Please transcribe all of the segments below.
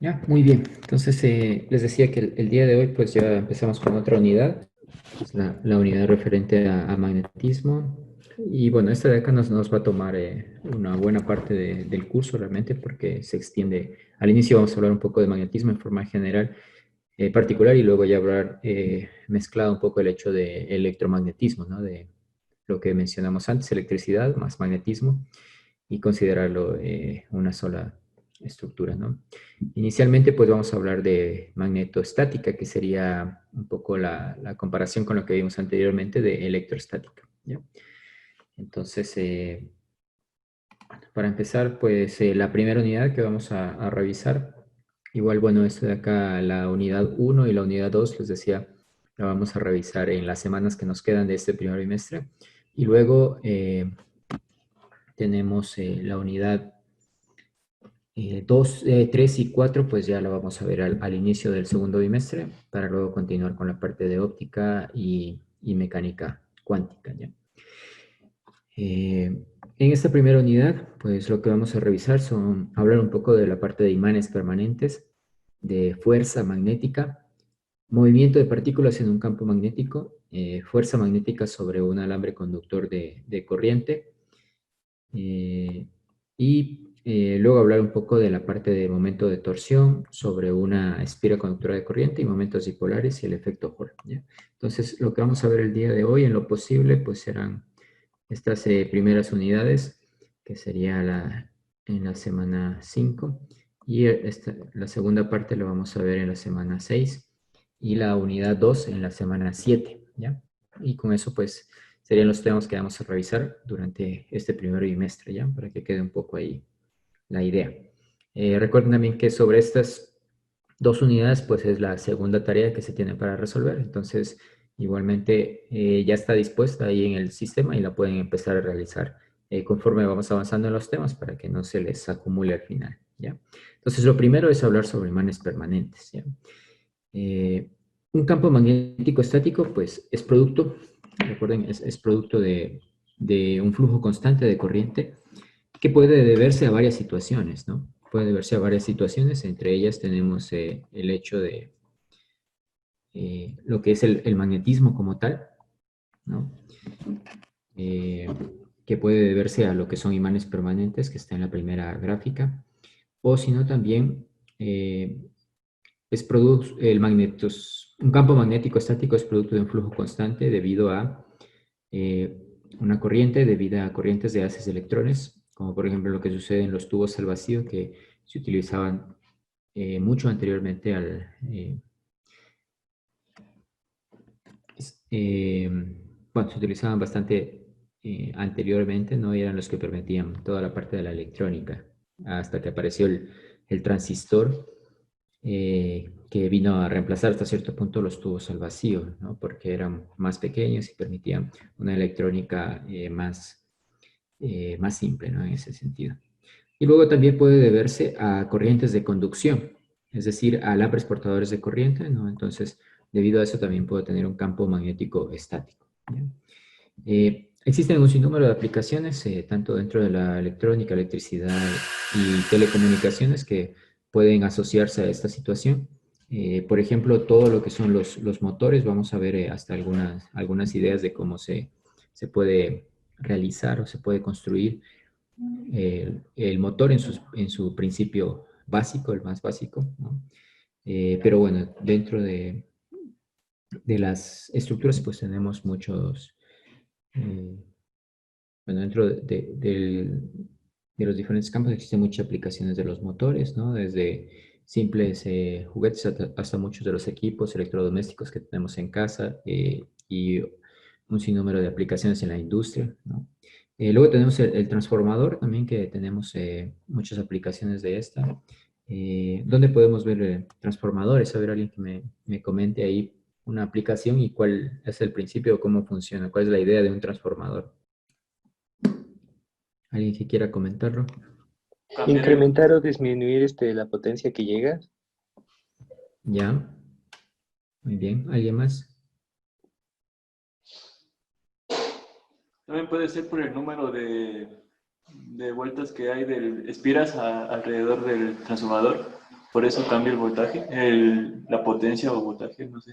Ya, muy bien. Entonces, les decía que el día de hoy pues ya empezamos con otra unidad, que es la unidad referente a magnetismo. Y bueno, esta de acá nos va a tomar una buena parte del curso realmente porque se extiende. Al inicio vamos a hablar un poco de magnetismo en forma general, particular, y luego ya hablar mezclado un poco el hecho de electromagnetismo, ¿no? De lo que mencionamos antes, electricidad más magnetismo, y considerarlo una sola estructura, ¿no? Inicialmente, pues vamos a hablar de magnetostática, que sería un poco la comparación con lo que vimos anteriormente de electrostática, ¿ya? Entonces, para empezar, pues la primera unidad que vamos a revisar, igual, bueno, esto de acá, la unidad uno y la unidad 2 les decía, la vamos a revisar en las semanas que nos quedan de este primer bimestre. Y luego tenemos la unidad 2, 3 y 4 pues ya lo vamos a ver al inicio del segundo bimestre, para luego continuar con la parte de óptica y mecánica cuántica, ¿ya? En esta primera unidad, pues lo que vamos a revisar son hablar un poco de la parte de imanes permanentes, de fuerza magnética, movimiento de partículas en un campo magnético, fuerza magnética sobre un alambre conductor de corriente, y luego hablar un poco de la parte de momento de torsión sobre una espira conductora de corriente y momentos dipolares y el efecto Hall, ¿ya? Entonces, lo que vamos a ver el día de hoy, en lo posible, pues serán estas primeras unidades, que sería en la semana 5, y la segunda parte la vamos a ver en la semana 6 y la unidad 2 en la semana 7, ¿ya? Y con eso, pues, serían los temas que vamos a revisar durante este primer bimestre, ¿ya? Para que quede un poco ahí la idea. Recuerden también que sobre estas dos unidades, pues es la segunda tarea que se tiene para resolver. Entonces, igualmente ya está dispuesta ahí en el sistema y la pueden empezar a realizar conforme vamos avanzando en los temas para que no se les acumule al final, ¿ya? Entonces, lo primero es hablar sobre imanes permanentes, ¿ya? Eh, un campo magnético estático, pues es producto, recuerden, es producto de un flujo constante de corriente que puede deberse a varias situaciones, ¿no? Puede deberse a varias situaciones, entre ellas tenemos el hecho de lo que es el magnetismo como tal, ¿no? Eh, que puede deberse a lo que son imanes permanentes, que está en la primera gráfica, o si no también eh, un campo magnético estático es producto de un flujo constante debido a eh, una corriente, debido a corrientes de haces de electrones, como por ejemplo lo que sucede en los tubos al vacío que se utilizaban mucho anteriormente eh, bueno, se utilizaban bastante anteriormente, ¿no? Y eran los que permitían toda la parte de la electrónica, hasta que apareció el transistor, que vino a reemplazar hasta cierto punto los tubos al vacío, ¿no? Porque eran más pequeños y permitían una electrónica más simple, ¿no? En ese sentido. Y luego también puede deberse a corrientes de conducción, es decir, a alambres portadores de corriente, ¿no? Entonces, debido a eso también puede tener un campo magnético estático, ¿ya? Existen un sinnúmero de aplicaciones, tanto dentro de la electrónica, electricidad y telecomunicaciones, que pueden asociarse a esta situación. Por ejemplo, todo lo que son los motores, vamos a ver hasta algunas ideas de cómo se puede realizar o se puede construir el motor en su principio básico, el más básico, ¿no? Pero bueno, dentro de las estructuras pues tenemos muchos, eh, bueno, dentro de los diferentes campos existen muchas aplicaciones de los motores, ¿no? Desde simples juguetes hasta muchos de los equipos electrodomésticos que tenemos en casa, y un sinnúmero de aplicaciones en la industria, ¿no? Luego tenemos el transformador también, que tenemos muchas aplicaciones de esta. ¿Dónde podemos ver transformadores? A ver, alguien que me comente ahí una aplicación y cuál es el principio, cómo funciona, cuál es la idea de un transformador. ¿Alguien que quiera comentarlo? Incrementar o disminuir la potencia que llega. Ya, muy bien. ¿Alguien más? También puede ser por el número de vueltas que hay del espiras alrededor del transformador. por eso cambia el voltaje, la potencia o voltaje, no sé.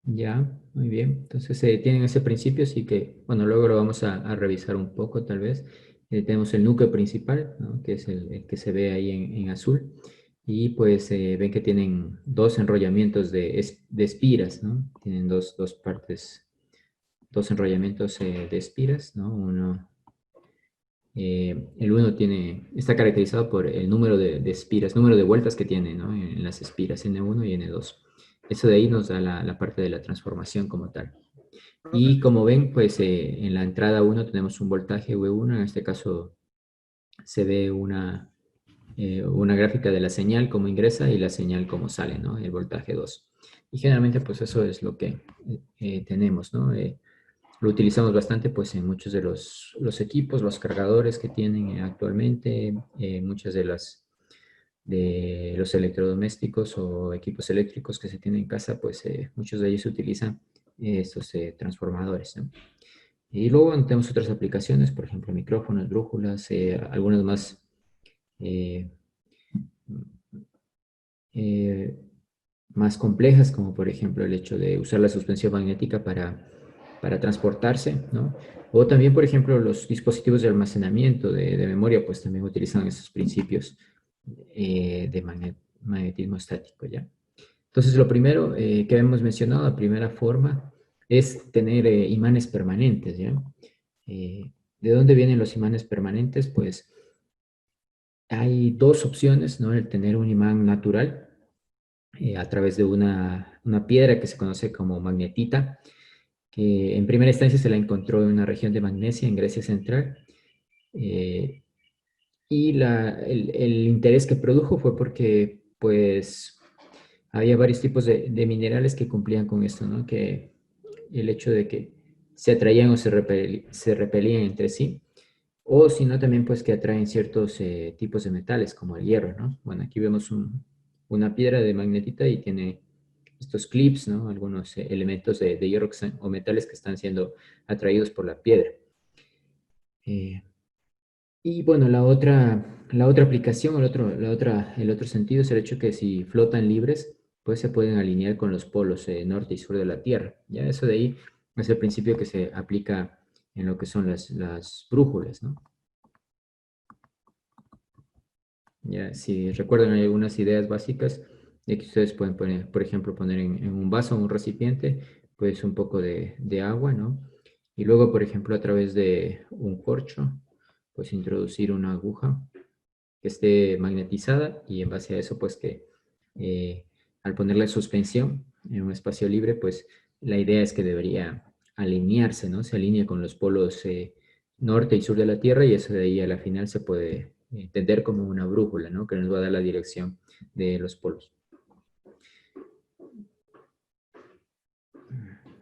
Ya, muy bien. Entonces, tienen ese principio, así que, bueno, luego lo vamos a revisar un poco, tal vez. Tenemos el núcleo principal, ¿no? Que es el que se ve ahí en azul. Y pues ven que tienen dos enrollamientos de espiras, ¿no? Tienen dos partes, dos enrollamientos de espiras, ¿no? El uno está caracterizado por el número de espiras, número de vueltas que tiene, ¿no? En las espiras N1 y N2. Eso de ahí nos da la parte de la transformación como tal. Y como ven, pues en la entrada 1 tenemos un voltaje V1, en este caso se ve una gráfica de la señal como ingresa y la señal como sale, ¿no? El voltaje 2. Y generalmente pues eso es lo que tenemos, ¿no? Lo utilizamos bastante pues en muchos de los equipos, los cargadores que tienen actualmente, muchas de los electrodomésticos o equipos eléctricos que se tienen en casa, pues muchos de ellos utilizan estos transformadores, ¿no? Y luego tenemos otras aplicaciones, por ejemplo, micrófonos, brújulas, algunas más, eh, eh, más complejas, como por ejemplo el hecho de usar la suspensión magnética para transportarse, ¿no? O también, por ejemplo, los dispositivos de almacenamiento de memoria, pues también utilizan esos principios de magnetismo estático, ¿ya? Entonces, lo primero que hemos mencionado, la primera forma, es tener imanes permanentes, ¿ya? ¿De dónde vienen los imanes permanentes? Pues hay dos opciones, ¿no? El tener un imán natural a través de una piedra que se conoce como magnetita, que en primera instancia se la encontró en una región de Magnesia, en Grecia Central, eh, y el interés que produjo fue porque, pues, había varios tipos de minerales que cumplían con esto, ¿no? Que el hecho de que se atraían o se repelían entre sí, o si no también pues que atraen ciertos tipos de metales como el hierro, ¿no? Bueno, aquí vemos una piedra de magnetita y tiene estos clips, ¿no? Algunos elementos de hierro o metales que están siendo atraídos por la piedra. Eh, y bueno, la otra aplicación, el otro sentido es el hecho que si flotan libres, pues se pueden alinear con los polos norte y sur de la Tierra. Ya eso de ahí es el principio que se aplica en lo que son las brújulas, ¿no? Ya, si recuerdan hay algunas ideas básicas de que ustedes pueden poner, por ejemplo, poner en un vaso, un recipiente, pues un poco de agua, ¿no? Y luego, por ejemplo, a través de un corcho, pues introducir una aguja que esté magnetizada y en base a eso, pues que al ponerle suspensión en un espacio libre, pues la idea es que debería alinearse, ¿no? Se alinea con los polos norte y sur de la Tierra y eso de ahí a la final se puede entender como una brújula, ¿no? Que nos va a dar la dirección de los polos.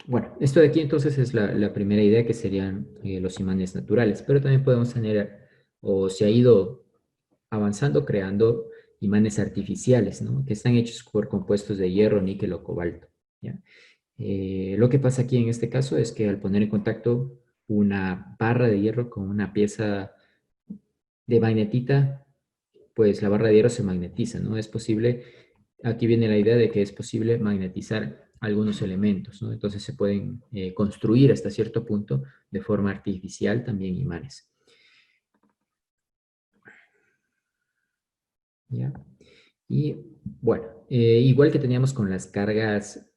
Bueno, esto de aquí entonces es la primera idea que serían los imanes naturales, pero también podemos tener, o se ha ido avanzando creando imanes artificiales, ¿no? Que están hechos por compuestos de hierro, níquel o cobalto, ¿ya? Lo que pasa aquí en este caso es que al poner en contacto una barra de hierro con una pieza de magnetita, pues la barra de hierro se magnetiza, ¿no? Es posible, aquí viene la idea de que es posible magnetizar algunos elementos, ¿no? Entonces se pueden construir hasta cierto punto de forma artificial también imanes. ¿Ya? Y bueno, igual que teníamos con las cargas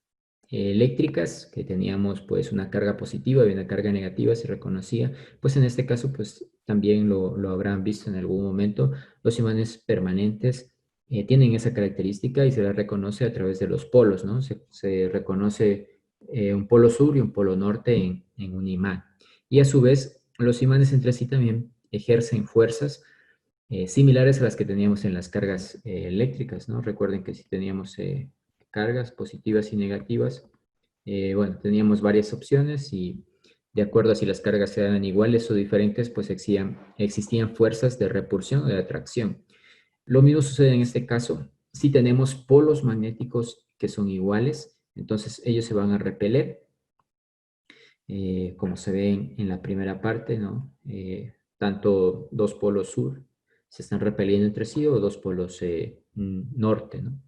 eléctricas, que teníamos pues una carga positiva y una carga negativa, se reconocía, pues en este caso pues también lo habrán visto en algún momento, los imanes permanentes tienen esa característica y se la reconoce a través de los polos, ¿no? Se reconoce un polo sur y un polo norte en un imán. Y a su vez, los imanes entre sí también ejercen fuerzas similares a las que teníamos en las cargas eléctricas, ¿no? Recuerden que si teníamos cargas positivas y negativas, bueno, teníamos varias opciones y de acuerdo a si las cargas eran iguales o diferentes, pues existían fuerzas de repulsión o de atracción. Lo mismo sucede en este caso. Si tenemos polos magnéticos que son iguales, entonces ellos se van a repeler, como se ve en la primera parte, ¿no? Tanto dos polos sur se están repeliendo entre sí o dos polos norte, ¿no?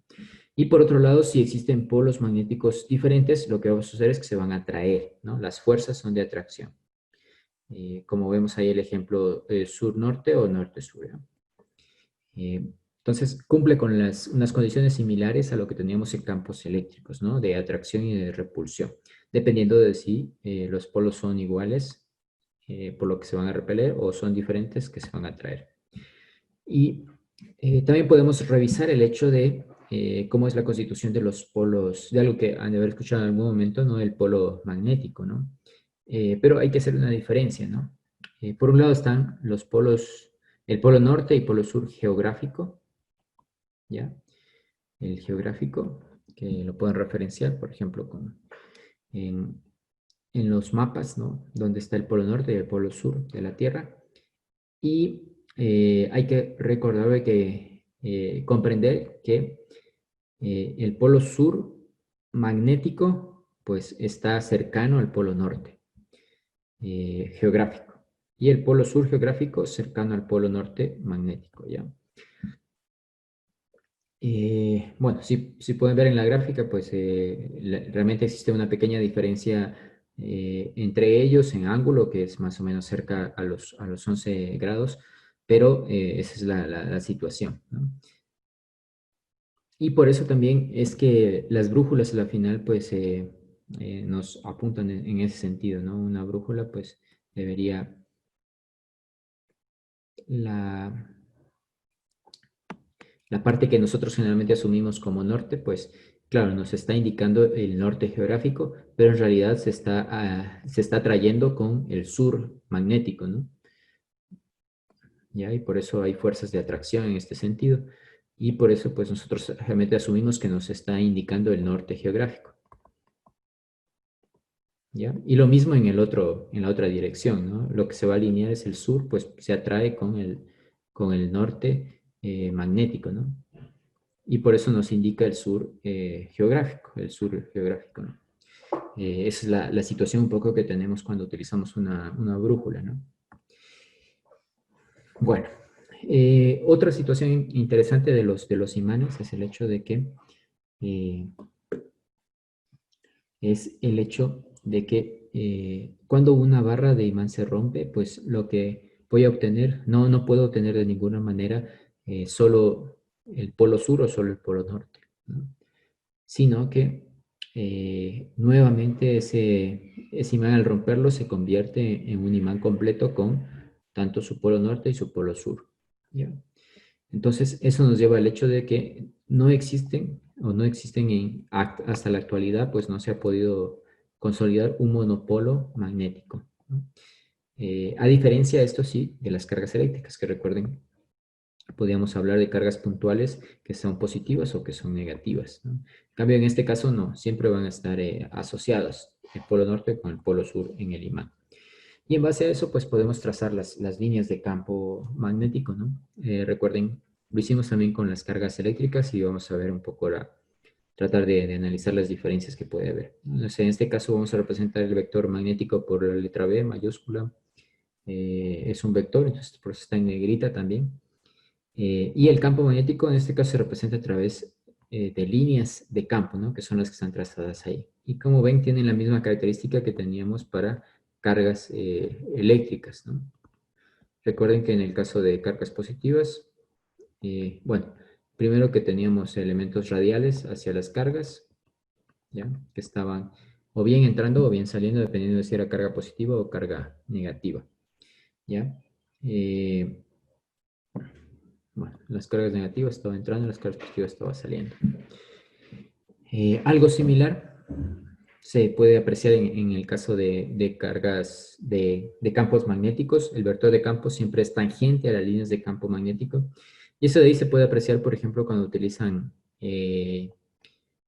Y por otro lado, si existen polos magnéticos diferentes, lo que va a suceder es que se van a atraer, ¿no? Las fuerzas son de atracción. Como vemos ahí el ejemplo sur-norte o norte-sur, ¿no? Entonces, cumple con unas condiciones similares a lo que teníamos en campos eléctricos, ¿no? De atracción y de repulsión, dependiendo de si los polos son iguales, por lo que se van a repeler, o son diferentes, que se van a atraer. Y también podemos revisar el hecho de cómo es la constitución de los polos, de algo que han de haber escuchado en algún momento, ¿no? El polo magnético, ¿no? Pero hay que hacer una diferencia, ¿no? Por un lado están los polos, el polo norte y polo sur geográfico, ¿ya? El geográfico, que lo pueden referenciar, por ejemplo, en, en los mapas, ¿no? Donde está el polo norte y el polo sur de la Tierra. Y hay que recordar que comprender que el polo sur magnético pues está cercano al polo norte geográfico y el polo sur geográfico cercano al polo norte magnético, ¿ya? Bueno, si pueden ver en la gráfica, pues realmente existe una pequeña diferencia entre ellos en ángulo, que es más o menos cerca a los 11 grados, pero esa es la situación, ¿no? Y por eso también es que las brújulas a la final, pues, nos apuntan en ese sentido, ¿no? Una brújula, pues, debería, la, la parte que nosotros generalmente asumimos como norte, pues, claro, nos está indicando el norte geográfico, pero en realidad se está trayendo con el sur magnético, ¿no? ¿Ya? Y por eso hay fuerzas de atracción en este sentido. Y por eso, pues, nosotros realmente asumimos que nos está indicando el norte geográfico. ¿Ya? Y lo mismo en en la otra dirección, ¿no? Lo que se va a alinear es el sur, pues se atrae con el norte magnético, ¿no? Y por eso nos indica el sur geográfico, ¿no? Esa es la situación un poco que tenemos cuando utilizamos una brújula, ¿no? Bueno, otra situación interesante de los imanes es el hecho de que cuando una barra de imán se rompe, pues lo que voy a obtener, no puedo obtener de ninguna manera solo el polo sur o solo el polo norte, ¿no? Sino que nuevamente ese imán al romperlo se convierte en un imán completo con tanto su polo norte y su polo sur, ¿ya? Entonces, eso nos lleva al hecho de que no existen o no existen hasta la actualidad, pues no se ha podido consolidar un monopolo magnético, ¿no? A diferencia, esto sí, de las cargas eléctricas, que recuerden, podríamos hablar de cargas puntuales que son positivas o que son negativas, ¿no? En cambio, en este caso no, siempre van a estar asociados el polo norte con el polo sur en el imán. Y en base a eso, pues podemos trazar las líneas de campo magnético, ¿no? Recuerden, lo hicimos también con las cargas eléctricas y vamos a ver un poco tratar de analizar las diferencias que puede haber. Entonces, en este caso vamos a representar el vector magnético por la letra B mayúscula. Es un vector, entonces por eso está en negrita también. Y el campo magnético en este caso se representa a través de líneas de campo, ¿no? Que son las que están trazadas ahí. Y como ven, tienen la misma característica que teníamos para cargas eléctricas, ¿no? Recuerden que en el caso de cargas positivas, bueno, primero que teníamos elementos radiales hacia las cargas, ¿ya? Que estaban o bien entrando o bien saliendo, dependiendo de si era carga positiva o carga negativa, ¿ya? Bueno, las cargas negativas estaban entrando, las cargas positivas estaban saliendo. Algo similar se puede apreciar en el caso de cargas de campos magnéticos. El vector de campo siempre es tangente a las líneas de campo magnético. Y eso de ahí se puede apreciar, por ejemplo, cuando utilizan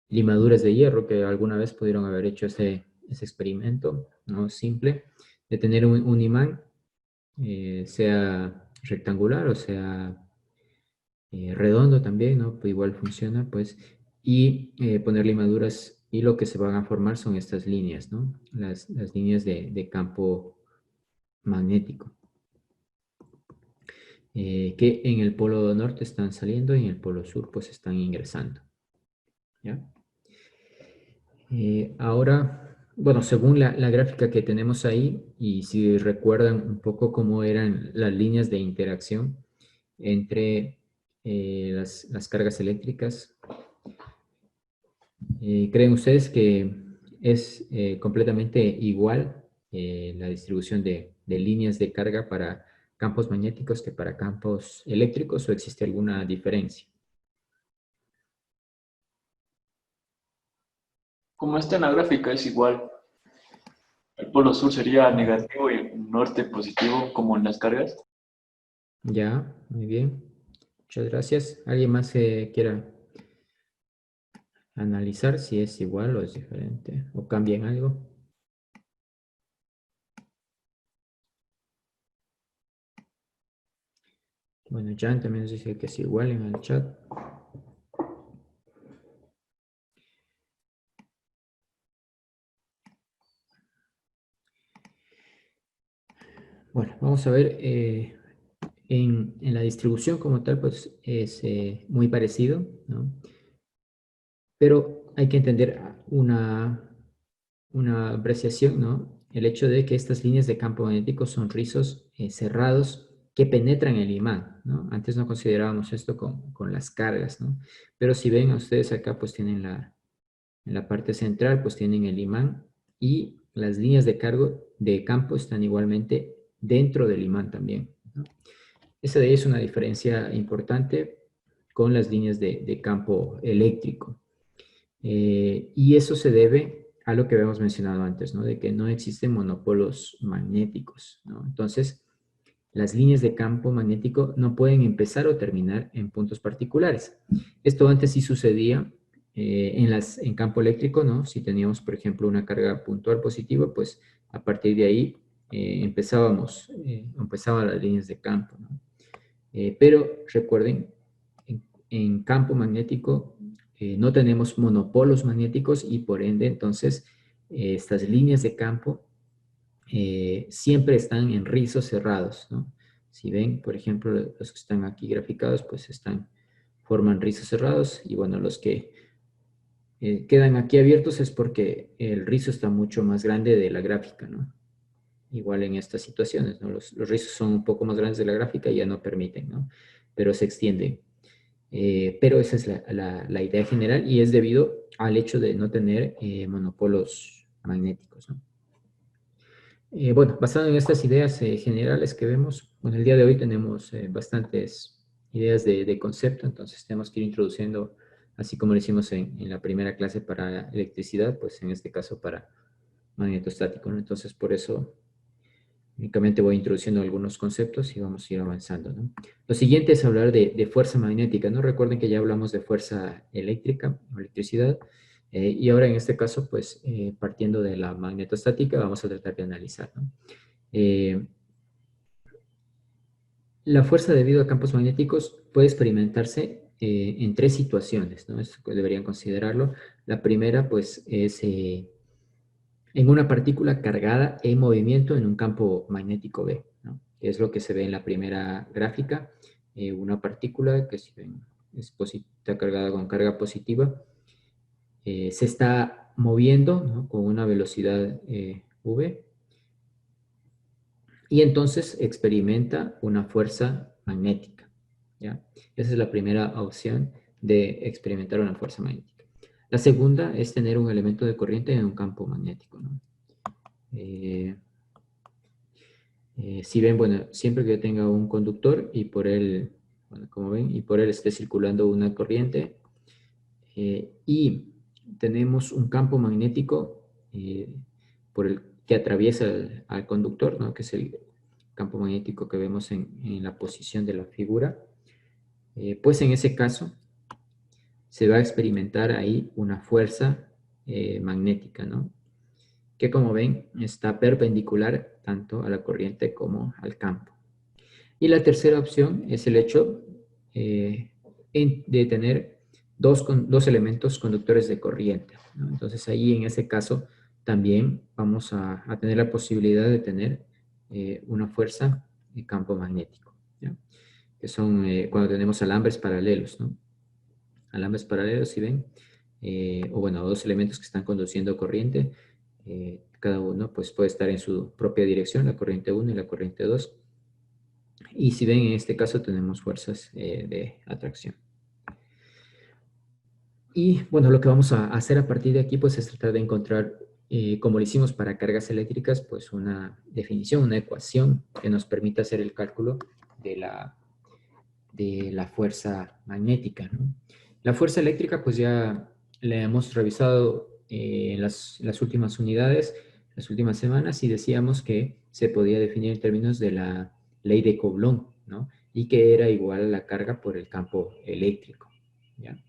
limaduras de hierro, que alguna vez pudieron haber hecho ese experimento, ¿no? Simple, de tener un imán, sea rectangular o sea redondo también, ¿no? Pues igual funciona, pues, y poner limaduras y lo que se van a formar son estas líneas, ¿no? Las líneas de campo magnético. que en el polo norte están saliendo y en el polo sur pues están ingresando. ¿Ya? Ahora, bueno, según la gráfica que tenemos ahí, y si recuerdan un poco cómo eran las líneas de interacción entre las cargas eléctricas, ¿creen ustedes que es completamente igual la distribución de líneas de carga para campos magnéticos que para campos eléctricos o existe alguna diferencia? Como está en la gráfica, es igual. El polo sur sería negativo y el norte positivo, como en las cargas. Ya, muy bien. Muchas gracias. ¿Alguien más quiera analizar si es igual o es diferente o cambian algo? Bueno, Jan también nos dice que es igual en el chat. Bueno, vamos a ver. En la distribución como tal, pues es muy parecido, ¿no? Pero hay que entender una apreciación, ¿no? El hecho de que estas líneas de campo magnético son rizos cerrados que penetran el imán, ¿no? Antes no considerábamos esto con las cargas, ¿no? Pero si ven ustedes acá, pues tienen en la parte central, pues tienen el imán y las líneas de campo están igualmente dentro del imán también, ¿no? Esa de ahí es una diferencia importante con las líneas de campo eléctrico. Y eso se debe a lo que habíamos mencionado antes, ¿no? De que no existen monopolos magnéticos, ¿no? Entonces, las líneas de campo magnético no pueden empezar o terminar en puntos particulares. Esto antes sí sucedía en campo eléctrico, ¿no? Si teníamos, por ejemplo, una carga puntual positiva, pues a partir de ahí empezaban las líneas de campo, ¿no? Pero recuerden, en campo magnético no tenemos monopolos magnéticos y por ende entonces estas líneas de campo siempre están en rizos cerrados, ¿no? Si ven, por ejemplo, los que están aquí graficados, pues forman rizos cerrados y bueno, los que quedan aquí abiertos es porque el rizo está mucho más grande de la gráfica, ¿no? Igual en estas situaciones, ¿no? Los rizos son un poco más grandes de la gráfica y ya no permiten, ¿no? Pero se extienden. Pero esa es la idea general y es debido al hecho de no tener monopolos magnéticos, ¿no? Bueno, basado en estas ideas generales que vemos, bueno, el día de hoy tenemos bastantes ideas de concepto, entonces tenemos que ir introduciendo, así como lo hicimos en la primera clase para electricidad, pues en este caso para magnetostático, ¿no? Entonces, por eso únicamente voy introduciendo algunos conceptos y vamos a ir avanzando, ¿no? Lo siguiente es hablar de fuerza magnética, ¿no? Recuerden que ya hablamos de fuerza eléctrica o electricidad, y ahora en este caso, pues, partiendo de la magnetostática, vamos a tratar de analizar, ¿no? Eh, la fuerza debido a campos magnéticos puede experimentarse en tres situaciones, ¿no? Eso deberían considerarlo. La primera, pues, es en una partícula cargada en movimiento en un campo magnético B, ¿no? Que es lo que se ve en la primera gráfica, una partícula que está cargada con carga positiva, se está moviendo, ¿no? Con una velocidad V y entonces experimenta una fuerza magnética, ¿ya? Esa es la primera opción de experimentar una fuerza magnética. La segunda es tener un elemento de corriente en un campo magnético, ¿no? Si ven, bueno, siempre que yo tenga un conductor y por él, bueno, como ven, y por él esté circulando una corriente y tenemos un campo magnético por el que atraviesa al conductor, ¿no? Que es el campo magnético que vemos en la posición de la figura, pues en ese caso se va a experimentar ahí una fuerza magnética, ¿no? Que como ven está perpendicular tanto a la corriente como al campo. Y la tercera opción es el hecho de tener dos elementos conductores de corriente, ¿no? Entonces ahí en ese caso también vamos a tener la posibilidad de tener una fuerza de campo magnético, ¿ya? que son cuando tenemos alambres paralelos, ¿no? Alambres paralelos, si ven, o bueno, dos elementos que están conduciendo corriente, cada uno pues puede estar en su propia dirección, la corriente 1 y la corriente 2. Y si ven, en este caso tenemos fuerzas de atracción. Y bueno, lo que vamos a hacer a partir de aquí pues es tratar de encontrar, como lo hicimos para cargas eléctricas, pues una definición, una ecuación que nos permita hacer el cálculo de la fuerza magnética, ¿no? La fuerza eléctrica pues ya la hemos revisado en las últimas unidades, las últimas semanas, y decíamos que se podía definir en términos de la ley de Coulomb, ¿no? Y que era igual a la carga por el campo eléctrico, ¿ya?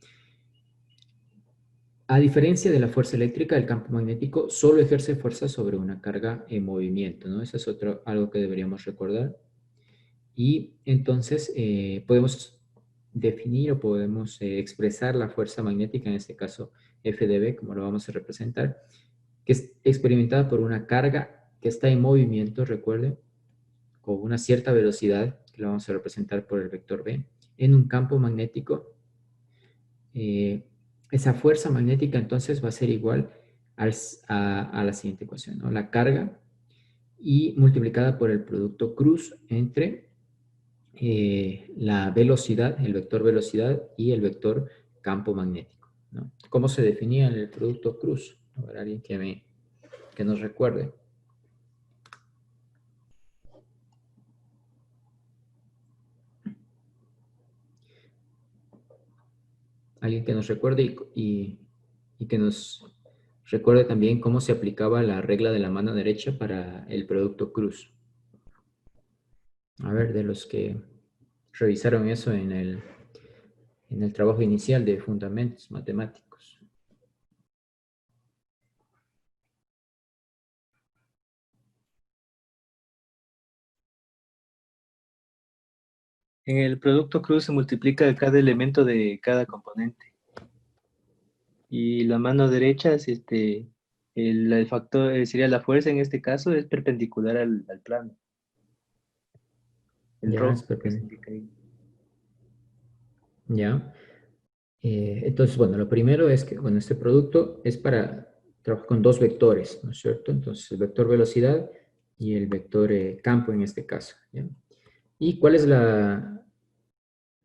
A diferencia de la fuerza eléctrica, el campo magnético solo ejerce fuerza sobre una carga en movimiento, ¿no? Eso es algo que deberíamos recordar. Y entonces podemos definir o podemos expresar la fuerza magnética, en este caso F de B, como lo vamos a representar, que es experimentada por una carga que está en movimiento, recuerden, con una cierta velocidad, que lo vamos a representar por el vector B, en un campo magnético. Esa fuerza magnética entonces va a ser igual a la siguiente ecuación, ¿no? La carga y multiplicada por el producto cruz entre la velocidad, el vector velocidad y el vector campo magnético, ¿no? ¿Cómo se definía el producto cruz? A ver, alguien que nos recuerde. Alguien que nos recuerde y que nos recuerde también cómo se aplicaba la regla de la mano derecha para el producto cruz. A ver, de los que revisaron eso en el trabajo inicial de fundamentos matemáticos. En el producto cruz se multiplica cada elemento de cada componente. Y la mano derecha es el factor, sería la fuerza en este caso, es perpendicular al plano. El Ya, rojo que se indica ahí. ya. Entonces, bueno, lo primero es que, bueno, este producto es para trabajar con dos vectores, ¿no es cierto? Entonces, el vector velocidad y el vector campo en este caso, ¿ya? ¿Y cuál es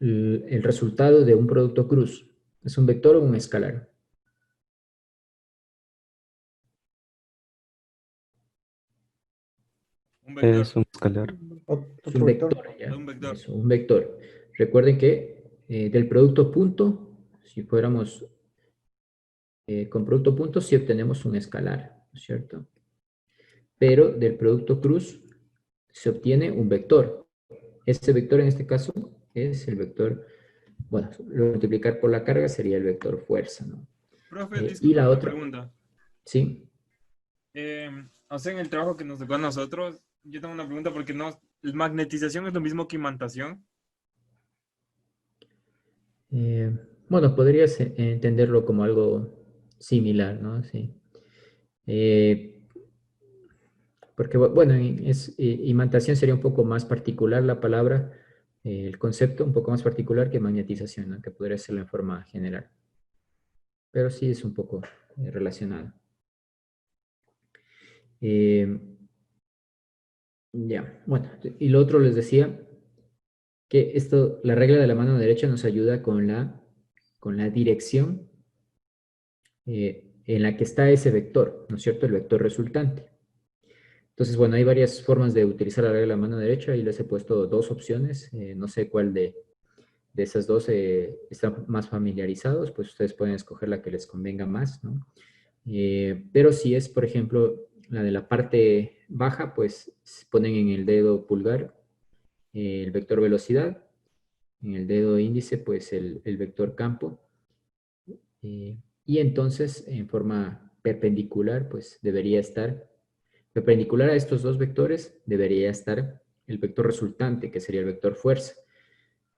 el resultado de un producto cruz? ¿Es un vector o un escalar? Un Es vector. un escalar. Es un Otro vector. vector, ¿ya? Un vector. Eso, un vector. Recuerden que del producto punto, si fuéramos con producto punto, sí obtenemos un escalar, ¿no es cierto? Pero del producto cruz se obtiene un vector. Este vector en este caso es el vector, bueno, lo multiplicar por la carga sería el vector fuerza, ¿no? Profe, Y disculpe la una otra, pregunta. sí. O sea, en el trabajo que nos tocó a nosotros, yo tengo una pregunta porque no, magnetización es lo mismo que imantación. Bueno, podrías entenderlo como algo similar, ¿no? Sí. Porque, bueno, imantación sería un poco más particular la palabra, el concepto un poco más particular que magnetización, ¿no? Que podría serlo en forma general. Pero sí es un poco relacionado. Ya, bueno, y lo otro les decía que esto, la regla de la mano derecha nos ayuda con la dirección en la que está ese vector, ¿no es cierto? El vector resultante. Entonces, bueno, hay varias formas de utilizar la regla de la mano derecha y les he puesto dos opciones. No sé cuál de esas dos están más familiarizados, pues ustedes pueden escoger la que les convenga más, ¿no? Pero si es, por ejemplo, la de la parte baja, pues ponen en el dedo pulgar el vector velocidad, en el dedo índice, pues el vector campo, y entonces en forma perpendicular, pues debería estar, perpendicular a estos dos vectores, debería estar el vector resultante, que sería el vector fuerza.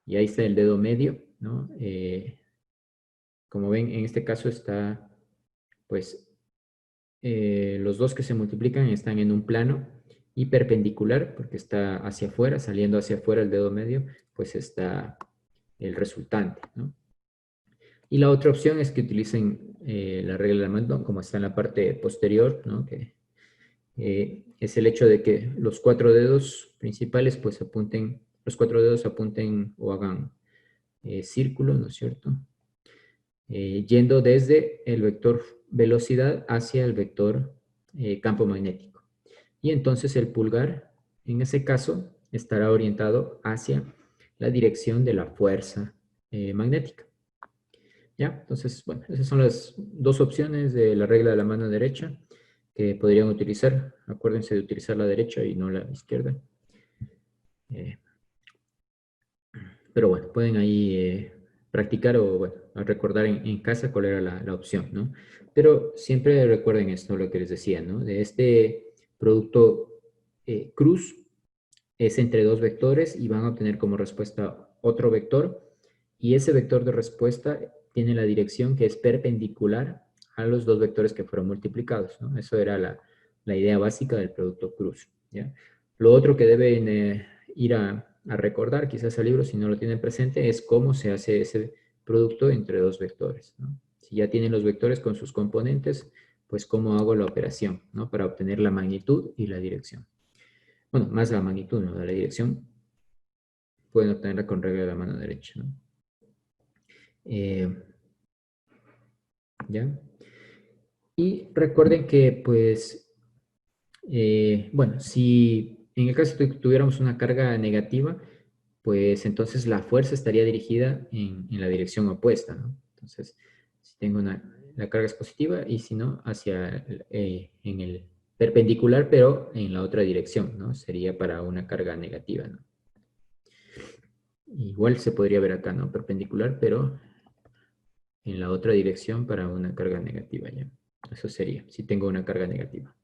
Y ahí está el dedo medio, ¿no? Como ven, en este caso pues, los dos que se multiplican están en un plano Y perpendicular, porque está hacia afuera, saliendo hacia afuera el dedo medio, pues está el resultante, ¿no? Y la otra opción es que utilicen la regla de Manton, como está en la parte posterior, ¿no? Que es el hecho de que los 4 dedos principales, pues apunten, los 4 dedos apunten o hagan círculo, ¿no es cierto? Yendo desde el vector velocidad hacia el vector campo magnético. Y entonces el pulgar, en ese caso, estará orientado hacia la dirección de la fuerza magnética. ¿Ya? Entonces, bueno, esas son las dos opciones de la regla de la mano derecha que podrían utilizar. Acuérdense de utilizar la derecha y no la izquierda. Pero bueno, pueden ahí practicar o bueno, recordar en casa cuál era la opción, ¿no? Pero siempre recuerden esto, lo que les decía, ¿no? De este producto cruz es entre dos vectores y van a obtener como respuesta otro vector y ese vector de respuesta tiene la dirección que es perpendicular a los dos vectores que fueron multiplicados, ¿no? Eso era la idea básica del producto cruz, ¿ya? Lo otro que deben ir a recordar, quizás al libro si no lo tienen presente, es cómo se hace ese producto entre dos vectores, ¿no? Si ya tienen los vectores con sus componentes, pues cómo hago la operación, ¿no? Para obtener la magnitud y la dirección. Bueno, más la magnitud, ¿no? De la dirección, pueden obtenerla con regla de la mano derecha, ¿no? ¿Ya? Y recuerden que, pues, bueno, si en el caso de que tuviéramos una carga negativa, pues entonces la fuerza estaría dirigida en la dirección opuesta, ¿no? Entonces, si tengo la carga es positiva y si no, hacia en el perpendicular, pero en la otra dirección, ¿no? Sería para una carga negativa, ¿no? Igual se podría ver acá, ¿no? Perpendicular, pero en la otra dirección para una carga negativa, ¿ya? Eso sería, si tengo una carga negativa.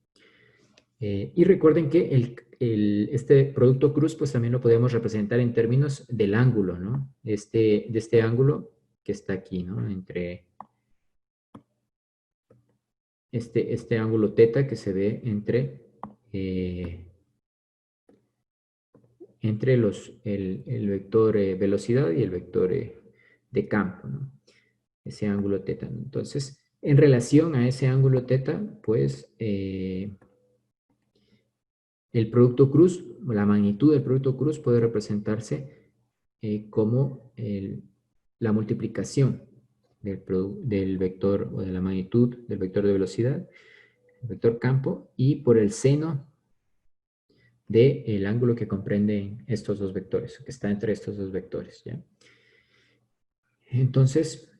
Y recuerden que este producto cruz, pues también lo podemos representar en términos del ángulo, ¿no? De este ángulo que está aquí, ¿no? Entre este ángulo teta que se ve entre el vector velocidad y el vector de campo, ¿no? Ese ángulo teta, ¿no? Entonces, en relación a ese ángulo teta, pues el producto cruz, la magnitud del producto cruz puede representarse como la multiplicación del vector o de la magnitud del vector de velocidad, el vector campo, y por el seno del ángulo que comprenden estos dos vectores, que está entre estos dos vectores, ¿ya? Entonces,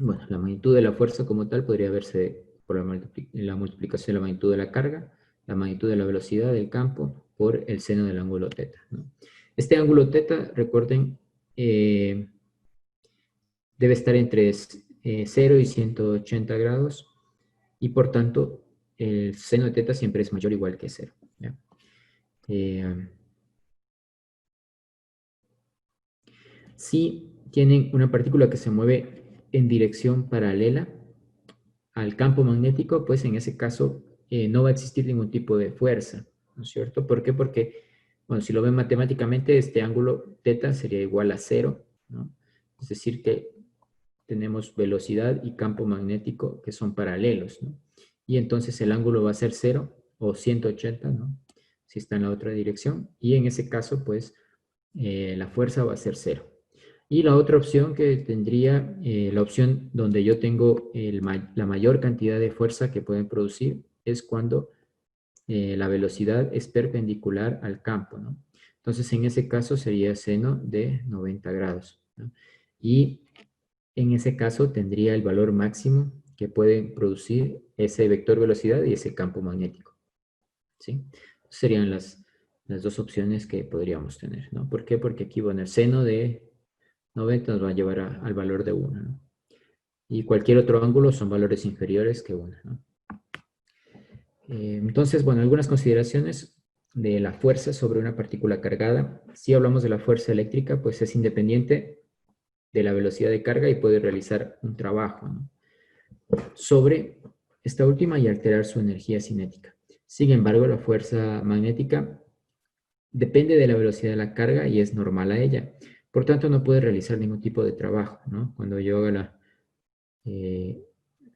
bueno, la magnitud de la fuerza como tal podría verse por la multiplicación de la magnitud de la carga, la magnitud de la velocidad del campo por el seno del ángulo teta, ¿no? Este ángulo teta, recuerden, debe estar entre 0 y 180 grados y por tanto el seno de teta siempre es mayor o igual que 0, ¿ya? Si tienen una partícula que se mueve en dirección paralela al campo magnético, pues en ese caso no va a existir ningún tipo de fuerza, ¿no es cierto? ¿Por qué? Porque, bueno, si lo ven matemáticamente, este ángulo teta sería igual a 0, ¿no? Es decir, que tenemos velocidad y campo magnético que son paralelos, ¿no? Y entonces el ángulo va a ser 0 o 180, ¿no? Si está en la otra dirección. Y en ese caso, pues, la fuerza va a ser 0. Y la otra opción que tendría, la opción donde yo tengo la mayor cantidad de fuerza que pueden producir es cuando la velocidad es perpendicular al campo, ¿no? Entonces, en ese caso sería seno de 90 grados, ¿no? Y en ese caso tendría el valor máximo que pueden producir ese vector velocidad y ese campo magnético, ¿sí? Serían las dos opciones que podríamos tener, ¿no? ¿Por qué? Porque aquí, bueno, el seno de 90 nos va a llevar al valor de 1, ¿no? Y cualquier otro ángulo son valores inferiores que 1, ¿no? Entonces, bueno, algunas consideraciones de la fuerza sobre una partícula cargada. Si hablamos de la fuerza eléctrica, pues es independiente de la velocidad de carga y puede realizar un trabajo, ¿no? Sobre esta última y alterar su energía cinética. Sin embargo, la fuerza magnética depende de la velocidad de la carga y es normal a ella. Por tanto, no puede realizar ningún tipo de trabajo, ¿no? Cuando yo haga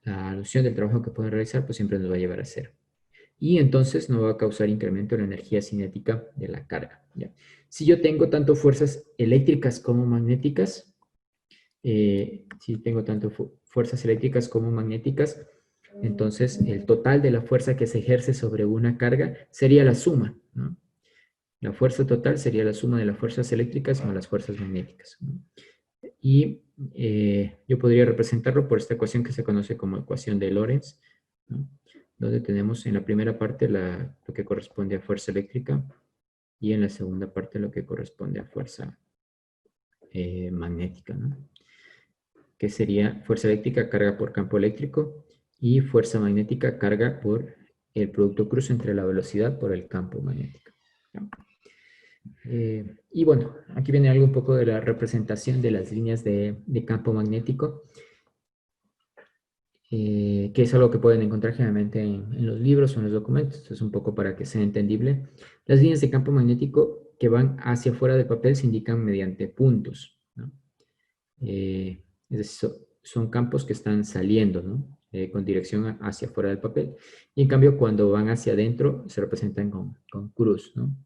la alusión del trabajo que puede realizar, pues siempre nos va a llevar a cero. Y entonces no va a causar incremento en la energía cinética de la carga, ¿ya? Si yo tengo tanto fuerzas eléctricas como magnéticas, si tengo tanto fuerzas eléctricas como magnéticas, entonces el total de la fuerza que se ejerce sobre una carga sería la suma, ¿no? La fuerza total sería la suma de las fuerzas eléctricas más las fuerzas magnéticas, ¿no? Y yo podría representarlo por esta ecuación que se conoce como ecuación de Lorentz, ¿no? Donde tenemos en la primera parte lo que corresponde a fuerza eléctrica y en la segunda parte lo que corresponde a fuerza magnética, ¿no? Que sería fuerza eléctrica carga por campo eléctrico y fuerza magnética carga por el producto cruce entre la velocidad por el campo magnético, ¿no? Y bueno, aquí viene algo un poco de la representación de las líneas de campo magnético, que es algo que pueden encontrar generalmente en los libros o en los documentos. Esto es un poco para que sea entendible. Las líneas de campo magnético que van hacia afuera del papel se indican mediante puntos, ¿no? Es decir, son campos que están saliendo, ¿no? Con dirección hacia afuera del papel. Y en cambio, cuando van hacia adentro, se representan con cruz, ¿no?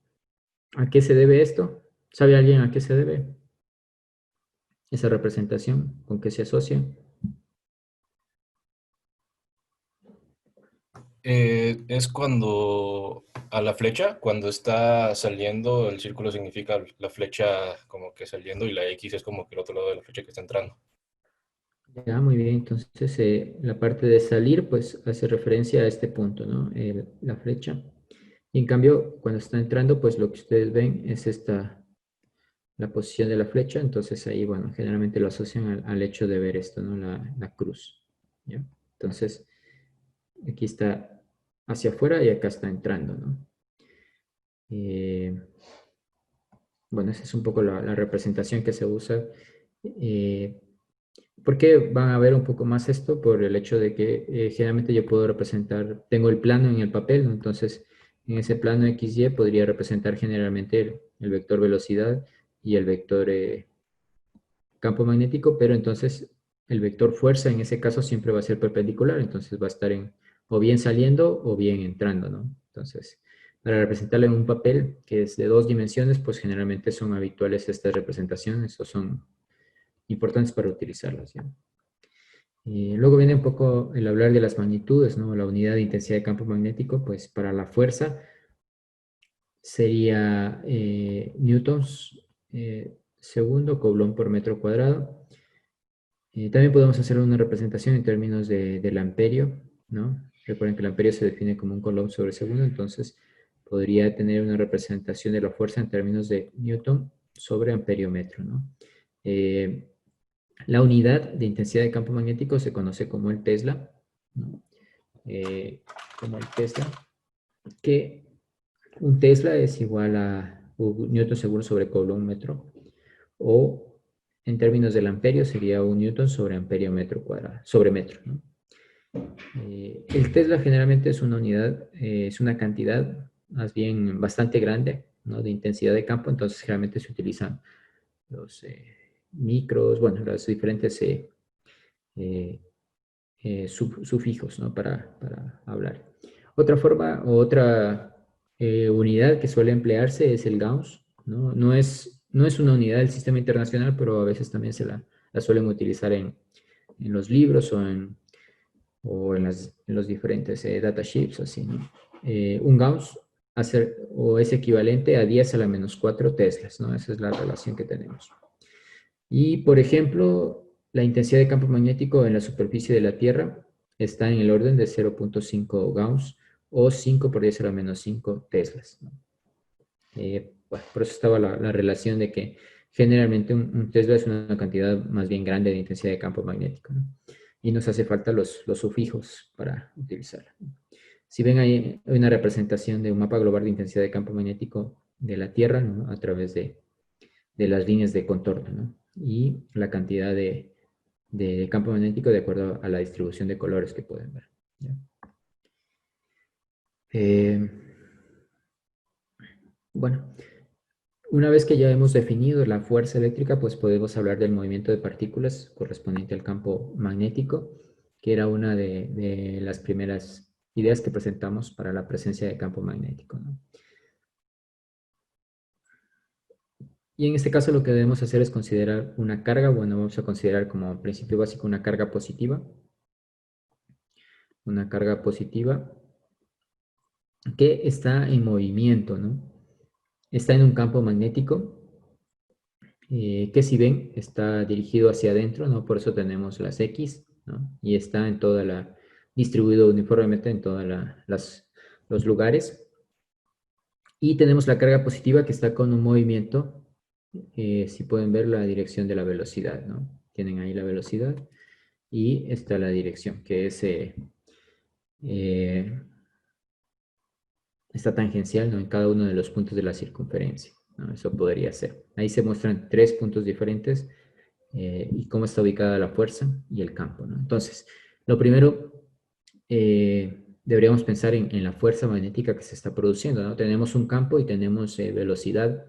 ¿A qué se debe esto? ¿Sabe alguien a qué se debe esa representación? ¿Con qué se asocia? Es cuando a la flecha, cuando está saliendo, el círculo significa la flecha como que saliendo y la X es como que el otro lado de la flecha que está entrando. Ya, muy bien. Entonces, la parte de salir, pues, hace referencia a este punto, ¿no? La flecha. Y en cambio, cuando está entrando, pues, lo que ustedes ven es la posición de la flecha. Entonces, ahí, bueno, generalmente lo asocian al hecho de ver esto, ¿no? La cruz, ¿ya? Entonces, aquí está hacia afuera y acá está entrando, ¿no? Bueno, esa es un poco la representación que se usa. ¿Por qué van a ver un poco más esto? Por el hecho de que generalmente yo puedo representar, tengo el plano en el papel, ¿no? Entonces en ese plano XY podría representar generalmente el vector velocidad y el vector campo magnético, pero entonces el vector fuerza en ese caso siempre va a ser perpendicular, entonces va a estar o bien saliendo o bien entrando, ¿no? Entonces, para representarlo en un papel que es de 2 dimensiones, pues generalmente son habituales estas representaciones o son importantes para utilizarlas, ¿ya? Luego viene un poco el hablar de las magnitudes, ¿no? La unidad de intensidad de campo magnético, pues para la fuerza sería newtons segundo, coulomb por metro cuadrado. También podemos hacer una representación en términos del amperio, ¿no? Recuerden que el amperio se define como un coulomb sobre segundo, entonces podría tener una representación de la fuerza en términos de newton sobre amperio metro, ¿no? La unidad de intensidad de campo magnético se conoce como el Tesla, ¿no? Como el Tesla, que un Tesla es igual a un newton seguro sobre coulomb metro, o en términos del amperio sería un newton sobre amperio metro cuadrado, sobre metro, ¿no? El Tesla generalmente es una unidad, es una cantidad más bien bastante grande, ¿no? De intensidad de campo, entonces generalmente se utilizan los micros, bueno, los diferentes sufijos, ¿no? Para hablar. Otra forma o otra unidad que suele emplearse es el Gauss, ¿no? No es una unidad del sistema internacional, pero a veces también la suelen utilizar en los libros o en los diferentes datasheets, así, ¿no? Un Gauss es equivalente a 10 a la menos 4 teslas, ¿no? Esa es la relación que tenemos. Y, por ejemplo, la intensidad de campo magnético en la superficie de la Tierra está en el orden de 0.5 Gauss o 5 por 10 a la menos 5 teslas, ¿no? Bueno, por eso estaba la relación de que generalmente un Tesla es una cantidad más bien grande de intensidad de campo magnético, ¿no? Y nos hace falta los sufijos para utilizarla. Si ven ahí hay una representación de un mapa global de intensidad de campo magnético de la Tierra, ¿no? A través de las líneas de contorno, ¿no? Y la cantidad de campo magnético de acuerdo a la distribución de colores que pueden ver, ¿ya? Eh, bueno, una vez que ya hemos definido la fuerza eléctrica, pues podemos hablar del movimiento de partículas correspondiente al campo magnético, que era una de las primeras ideas que presentamos para la presencia de campo magnético, ¿no? Y en este caso lo que debemos hacer es considerar una carga. Bueno, vamos a considerar como principio básico una carga positiva. Una carga positiva que está en movimiento, ¿no? Está en un campo magnético que, si ven, está dirigido hacia adentro, ¿no? Por eso tenemos las X, ¿no? Y está en toda la, distribuido uniformemente en todos los lugares. Y tenemos la carga positiva que está con un movimiento, si pueden ver la dirección de la velocidad, ¿no? Tienen ahí la velocidad y está la dirección, que es está tangencial, ¿no? En cada uno de los puntos de la circunferencia, ¿no? Eso podría ser. Ahí se muestran 3 puntos diferentes y cómo está ubicada la fuerza y el campo, ¿no? Entonces, lo primero, deberíamos pensar en la fuerza magnética que se está produciendo, ¿no? Tenemos un campo y tenemos velocidad,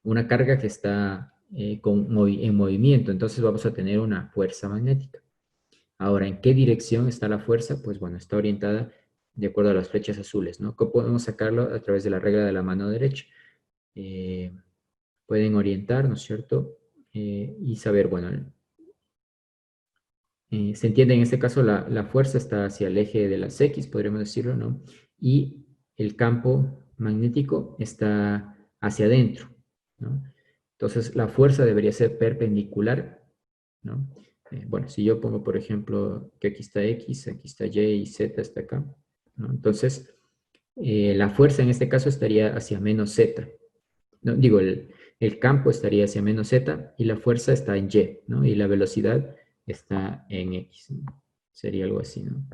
una carga que está en movimiento, entonces vamos a tener una fuerza magnética. Ahora, ¿en qué dirección está la fuerza? Pues bueno, está orientada de acuerdo a las flechas azules, ¿no? ¿Cómo podemos sacarlo? A través de la regla de la mano derecha. Eh, Pueden orientar, ¿no es cierto? Y saber, bueno, se entiende en este caso la fuerza está hacia el eje de las X, podríamos decirlo, ¿no? Y el campo magnético está hacia adentro, ¿no? Entonces, la fuerza debería ser perpendicular, ¿no? Bueno, si yo pongo, por ejemplo, que aquí está X, aquí está Y y Z está acá, ¿no? Entonces, la fuerza en este caso estaría hacia menos Z, ¿no? Digo, el campo estaría hacia menos Z y la fuerza está en Y, ¿no? Y la velocidad está en X, ¿no? Sería algo así, ¿no?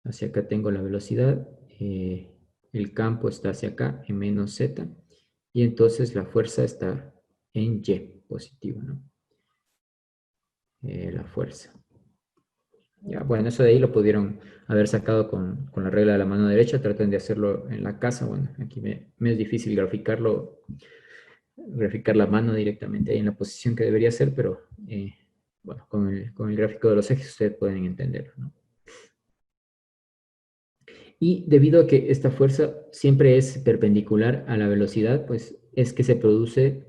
Hacia acá tengo la velocidad, el campo está hacia acá en menos Z y entonces la fuerza está en Y positivo, ¿no? La fuerza. Ya, bueno, eso de ahí lo pudieron haber sacado con la regla de la mano derecha. Traten de hacerlo en la casa. Bueno, aquí me es difícil graficar la mano directamente ahí en la posición que debería ser, pero bueno, con el gráfico de los ejes ustedes pueden entenderlo, ¿no? Y debido a que esta fuerza siempre es perpendicular a la velocidad, pues es que se produce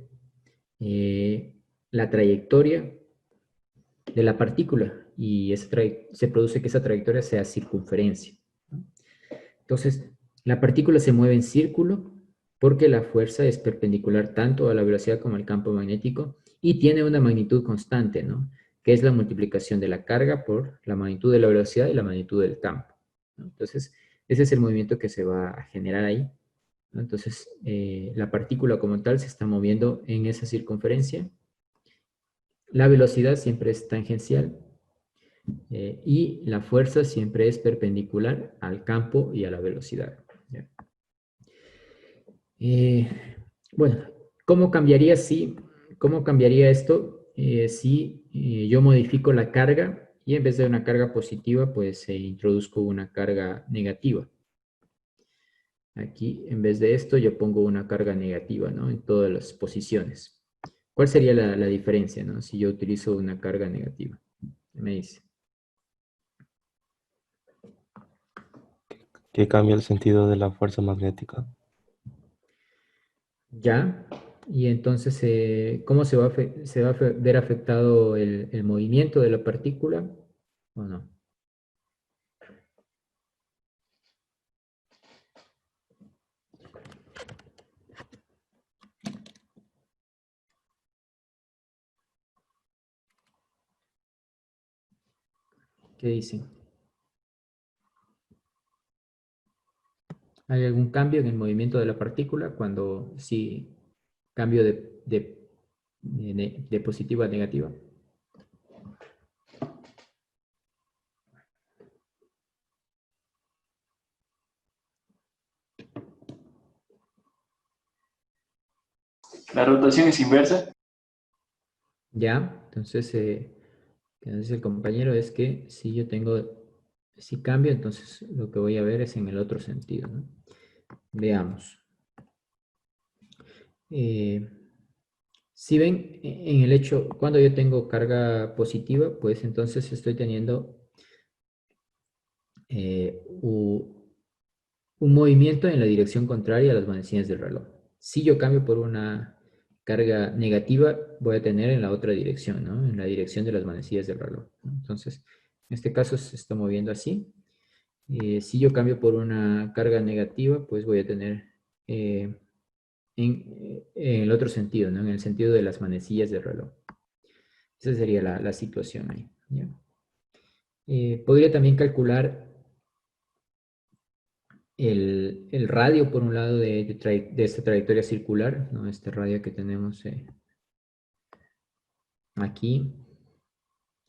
la trayectoria de la partícula y se produce que esa trayectoria sea circunferencia, ¿no? Entonces, la partícula se mueve en círculo porque la fuerza es perpendicular tanto a la velocidad como al campo magnético y tiene una magnitud constante, ¿no? Que es la multiplicación de la carga por la magnitud de la velocidad y la magnitud del campo, ¿no? Entonces, ese es el movimiento que se va a generar ahí, ¿no? Entonces, la partícula como tal se está moviendo en esa circunferencia. La velocidad siempre es tangencial y la fuerza siempre es perpendicular al campo y a la velocidad, ¿ya? Bueno, ¿cómo cambiaría esto si yo modifico la carga y en vez de una carga positiva, pues introduzco una carga negativa? Aquí, en vez de esto, yo pongo una carga negativa, ¿no? En todas las posiciones. ¿Cuál sería la diferencia, ¿no? Si yo utilizo una carga negativa. Me dice. Que cambia el sentido de la fuerza magnética. Ya, y entonces, ¿cómo se va a ver afectado el movimiento de la partícula o no? ¿Qué dicen? ¿Hay algún cambio en el movimiento de la partícula cuando sí cambio de positiva a negativa? La rotación es inversa. Ya, entonces, lo que nos dice el compañero es que si yo tengo Si cambio, entonces lo que voy a ver es en el otro sentido, ¿no? Veamos. Si ven, en el hecho, cuando yo tengo carga positiva, pues entonces estoy teniendo un movimiento en la dirección contraria a las manecillas del reloj. Si yo cambio por una carga negativa, voy a tener en la otra dirección, ¿no? En la dirección de las manecillas del reloj, ¿no? Entonces, en este caso se está moviendo así. Si yo cambio por una carga negativa, pues voy a tener en el otro sentido, ¿no? En el sentido de las manecillas del reloj. Esa sería la situación ahí, ¿ya? Podría también calcular el radio, por un lado, de esta trayectoria circular, ¿no? Este radio que tenemos aquí,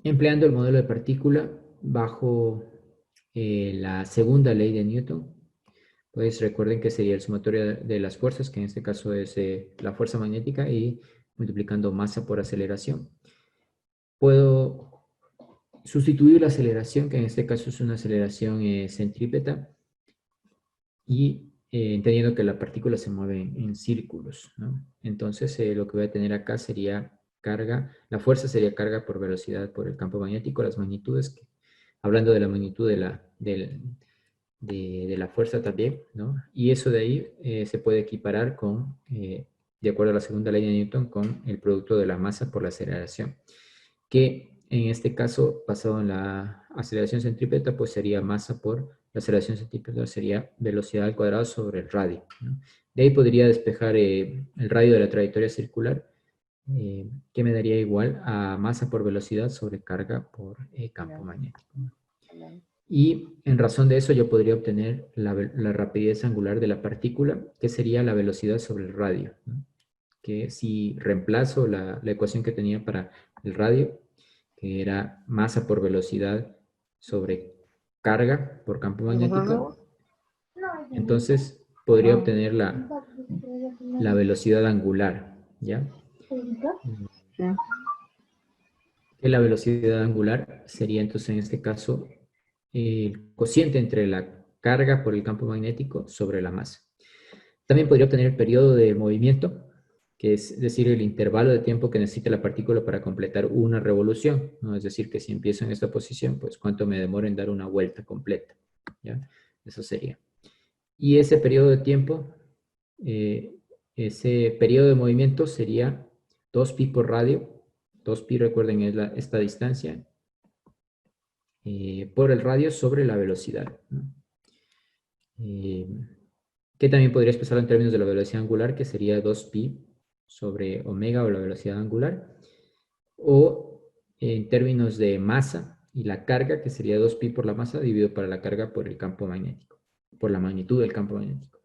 empleando el modelo de partícula bajo la segunda ley de Newton. Pues recuerden que sería el sumatorio de las fuerzas, que en este caso es la fuerza magnética, y multiplicando masa por aceleración. Puedo sustituir la aceleración, que en este caso es una aceleración centrípeta, y entendiendo que la partícula se mueve en círculos, ¿no? Entonces lo que voy a tener acá sería carga, la fuerza sería carga por velocidad por el campo magnético, las magnitudes, hablando de la magnitud de la fuerza también, ¿no? Y eso de ahí se puede equiparar con, de acuerdo a la segunda ley de Newton, con el producto de la masa por la aceleración, que en este caso, basado en la aceleración centrípeta, pues sería masa por la aceleración centrípeta, sería velocidad al cuadrado sobre el radio, ¿no? De ahí podría despejar el radio de la trayectoria circular, que me daría igual a masa por velocidad sobre carga por campo magnético, ¿no? Y en razón de eso yo podría obtener la rapidez angular de la partícula, que sería la velocidad sobre el radio, ¿no? Que si reemplazo la ecuación que tenía para el radio, que era masa por velocidad sobre carga por campo magnético, entonces podría obtener la velocidad angular, ¿ya? Que la velocidad angular sería entonces en este caso el cociente entre la carga por el campo magnético sobre la masa. También podría obtener el periodo de movimiento, que es decir, el intervalo de tiempo que necesita la partícula para completar una revolución, ¿no? Es decir, que si empiezo en esta posición, pues cuánto me demora en dar una vuelta completa, ¿ya? Eso sería. Y ese periodo de tiempo, ese periodo de movimiento sería 2pi por radio. 2pi, recuerden, es esta distancia, por el radio sobre la velocidad, ¿no? Que también podría expresarlo en términos de la velocidad angular, que sería 2pi sobre omega, o la velocidad angular, o en términos de masa y la carga, que sería 2pi por la masa dividido por la carga por el campo magnético, por la magnitud del campo magnético.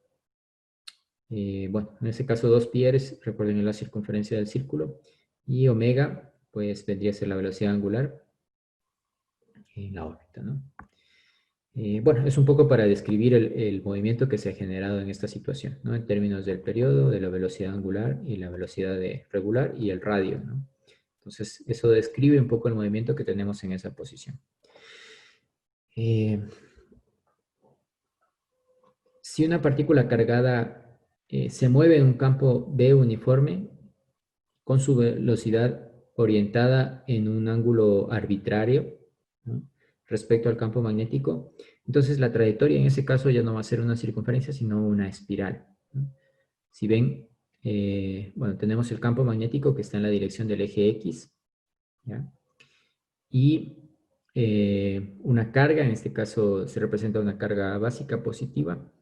Bueno, en ese caso 2pi recuerden, es la circunferencia del círculo, y omega, pues vendría a ser la velocidad angular en la órbita, ¿no? Bueno, es un poco para describir el movimiento que se ha generado en esta situación, ¿no? En términos del periodo, de la velocidad angular y la velocidad regular y el radio, ¿no? Entonces, eso describe un poco el movimiento que tenemos en esa posición. Si una partícula cargada se mueve en un campo B uniforme con su velocidad orientada en un ángulo arbitrario, ¿no?, respecto al campo magnético, entonces la trayectoria en ese caso ya no va a ser una circunferencia, sino una espiral, ¿no? Si ven, bueno, tenemos el campo magnético que está en la dirección del eje X, ¿ya? Y una carga, en este caso se representa una carga básica positiva,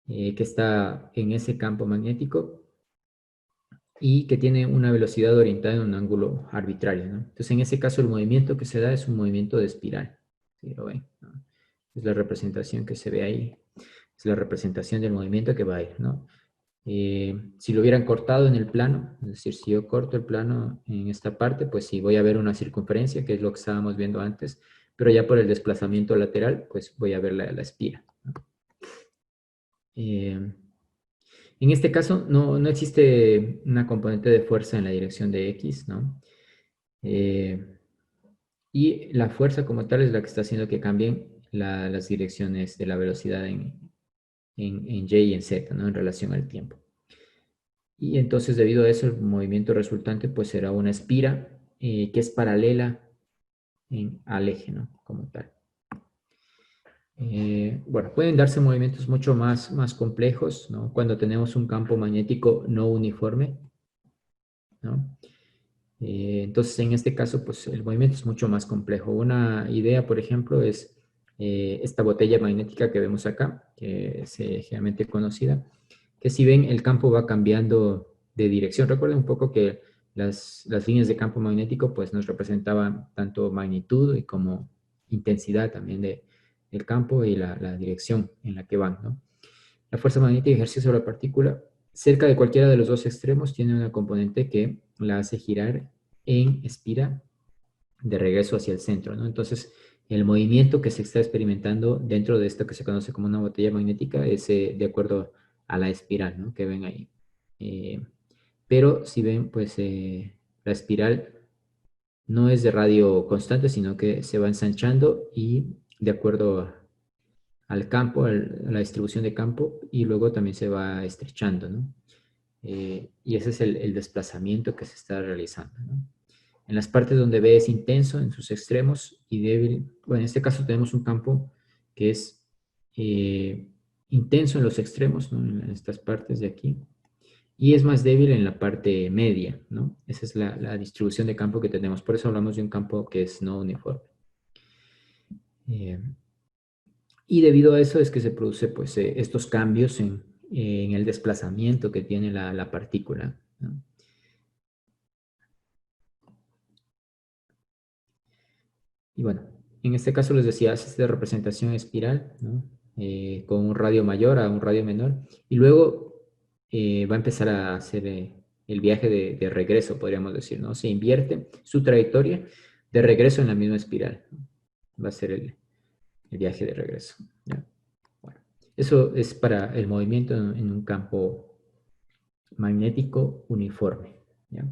que está en ese campo magnético y que tiene una velocidad orientada en un ángulo arbitrario, ¿no? Entonces, en ese caso, el movimiento que se da es un movimiento de espiral. ¿Sí lo ven?, ¿no? Es la representación que se ve ahí. Es la representación del movimiento que va a ir, ¿no? Si lo hubieran cortado en el plano, es decir, si yo corto el plano en esta parte, pues sí voy a ver una circunferencia, que es lo que estábamos viendo antes, pero ya por el desplazamiento lateral, pues voy a ver la espira, ¿no? En este caso no existe una componente de fuerza en la dirección de X, ¿no? Y la fuerza como tal es la que está haciendo que cambien las direcciones de la velocidad en Y y en Z, ¿no? En relación al tiempo. Y entonces, debido a eso, el movimiento resultante pues será una espira que es paralela al eje, ¿no? Como tal. Bueno, pueden darse movimientos mucho más complejos, ¿no? Cuando tenemos un campo magnético no uniforme, ¿no? Entonces, en este caso, pues el movimiento es mucho más complejo. Una idea, por ejemplo, es esta botella magnética que vemos acá, que es generalmente conocida, que si ven, el campo va cambiando de dirección. Recuerden un poco que las líneas de campo magnético, pues nos representaban tanto magnitud y como intensidad también del campo y la dirección en la que van, ¿no? La fuerza magnética ejercida sobre la partícula cerca de cualquiera de los dos extremos tiene una componente que la hace girar en espira de regreso hacia el centro, ¿no? Entonces, el movimiento que se está experimentando dentro de esto que se conoce como una botella magnética es de acuerdo a la espiral, ¿no? Que ven ahí. Pero si ven, pues la espiral no es de radio constante, sino que se va ensanchando y de acuerdo al campo, a la distribución de campo, y luego también se va estrechando, ¿no? Y ese es el desplazamiento que se está realizando, ¿no? En las partes donde B es intenso en sus extremos y débil, bueno, en este caso tenemos un campo que es intenso en los extremos, ¿no? En estas partes de aquí, y es más débil en la parte media, ¿no? Esa es la distribución de campo que tenemos, por eso hablamos de un campo que es no uniforme. Y debido a eso es que se produce pues, estos cambios en el desplazamiento que tiene la partícula, ¿no? Y bueno, en este caso les decía, hace esta representación espiral, ¿no? Con un radio mayor a un radio menor, y luego va a empezar a hacer el viaje de regreso, podríamos decir, ¿no? Se invierte su trayectoria de regreso en la misma espiral, ¿no? Va a ser el viaje de regreso, ¿ya? Bueno, eso es para el movimiento en un campo magnético uniforme, ¿ya?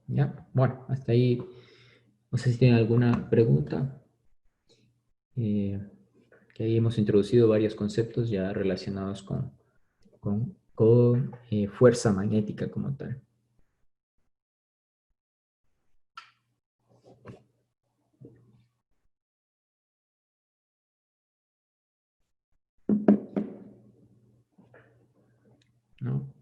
¿Ya? Bueno, hasta ahí, no sé si tienen alguna pregunta. Que ahí hemos introducido varios conceptos ya relacionados con fuerza magnética como tal. ¿No?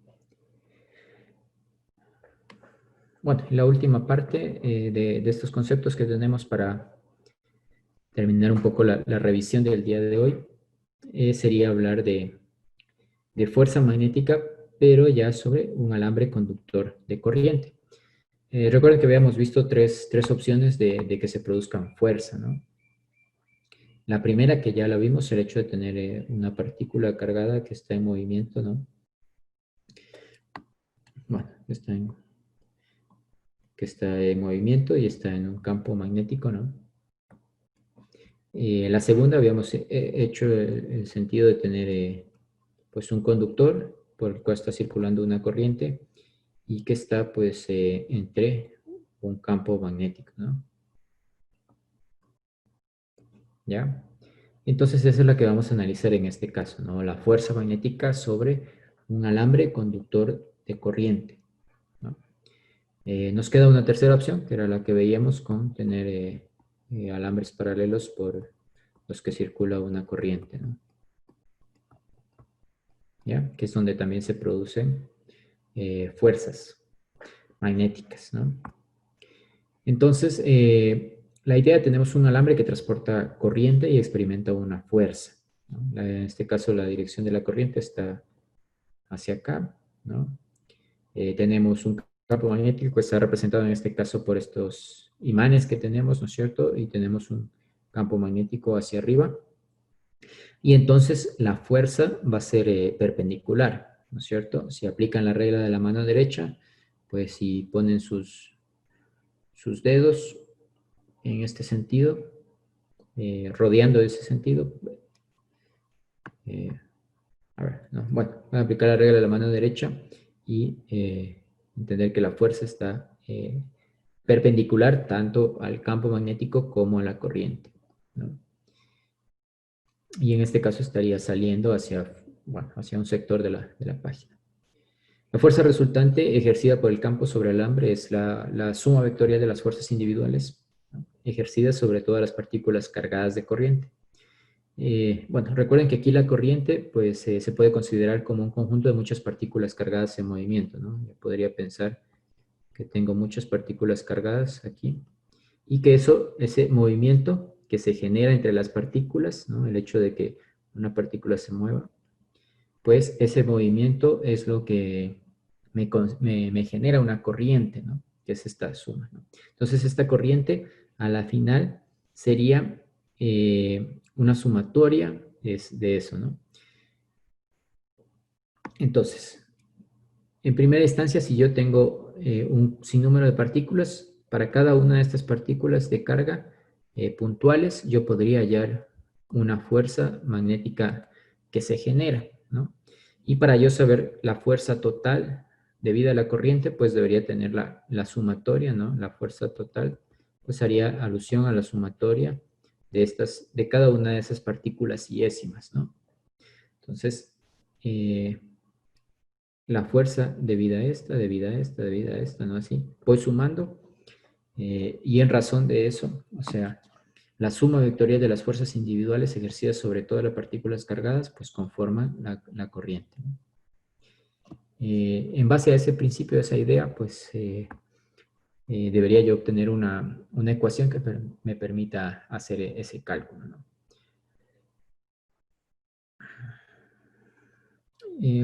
Bueno, la última parte de estos conceptos que tenemos para terminar un poco la revisión del día de hoy sería hablar de fuerza magnética, pero ya sobre un alambre conductor de corriente. Recuerden que habíamos visto tres opciones de que se produzcan fuerza, ¿no? La primera, que ya la vimos, el hecho de tener una partícula cargada que está en movimiento, ¿no? Bueno, que está en movimiento y está en un campo magnético, ¿no? La segunda, habíamos hecho el sentido de tener pues un conductor por el cual está circulando una corriente y que está pues entre un campo magnético, ¿no? ¿Ya? Entonces esa es la que vamos a analizar en este caso, ¿no? La fuerza magnética sobre un alambre conductor de corriente, ¿no? Nos queda una tercera opción, que era la que veíamos con tener alambres paralelos por los que circula una corriente, ¿no? ¿Ya? Que es donde también se producen fuerzas magnéticas, ¿no? Entonces, la idea, tenemos un alambre que transporta corriente y experimenta una fuerza, ¿no? En este caso, la dirección de la corriente está hacia acá, ¿no? Tenemos un campo magnético que está representado en este caso por estos imanes que tenemos, ¿no es cierto? Y tenemos un campo magnético hacia arriba. Y entonces la fuerza va a ser perpendicular, ¿no es cierto? Si aplican la regla de la mano derecha, pues si ponen sus dedos en este sentido, rodeando ese sentido, a ver, no, bueno, van a aplicar la regla de la mano derecha y entender que la fuerza está perpendicular tanto al campo magnético como a la corriente, ¿no? Y en este caso estaría saliendo hacia, bueno, hacia un sector de la página. La fuerza resultante ejercida por el campo sobre el alambre es la suma vectorial de las fuerzas individuales, ¿no?, ejercidas sobre todas las partículas cargadas de corriente. Bueno, recuerden que aquí la corriente pues, se puede considerar como un conjunto de muchas partículas cargadas en movimiento, ¿no? Yo podría pensar que tengo muchas partículas cargadas aquí y que ese movimiento que se genera entre las partículas, ¿no?, el hecho de que una partícula se mueva, pues ese movimiento es lo que me genera una corriente, ¿no?, que es esta suma, ¿no? Entonces, esta corriente a la final sería una sumatoria de eso, ¿no? Entonces, en primera instancia, si yo tengo un sinnúmero de partículas, para cada una de estas partículas de carga puntuales, yo podría hallar una fuerza magnética que se genera, ¿no? Y para yo saber la fuerza total debida a la corriente, pues debería tener la sumatoria, ¿no? La fuerza total, pues haría alusión a la sumatoria de cada una de esas partículas iésimas, ¿no? Entonces, la fuerza debida a esta, debida a esta, debida a esta, ¿no? Así, voy sumando y en razón de eso, o sea, la suma vectorial de las fuerzas individuales ejercidas sobre todas las partículas cargadas, pues conforman la corriente, ¿no? En base a ese principio, a esa idea, pues debería yo obtener una ecuación que me permita hacer ese cálculo, ¿no?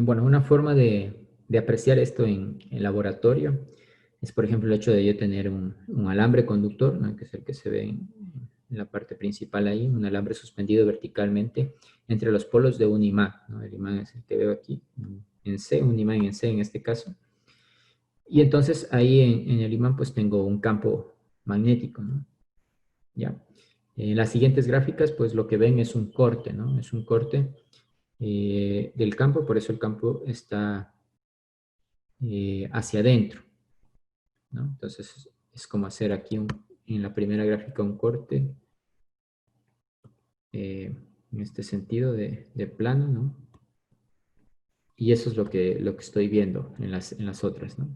Bueno, una forma de apreciar esto en laboratorio es, por ejemplo, el hecho de yo tener un alambre conductor, ¿no?, que es el que se ve en la parte principal ahí, un alambre suspendido verticalmente entre los polos de un imán, ¿no? El imán es el que veo aquí, en C, un imán en C en este caso. Y entonces ahí en el imán pues tengo un campo magnético, ¿no? ¿Ya? En las siguientes gráficas pues lo que ven es un corte, ¿no? Es un corte del campo, por eso el campo está hacia adentro, ¿no? Entonces es como hacer aquí en la primera gráfica un corte en este sentido de plano, ¿no? Y eso es lo que estoy viendo en las otras, ¿no?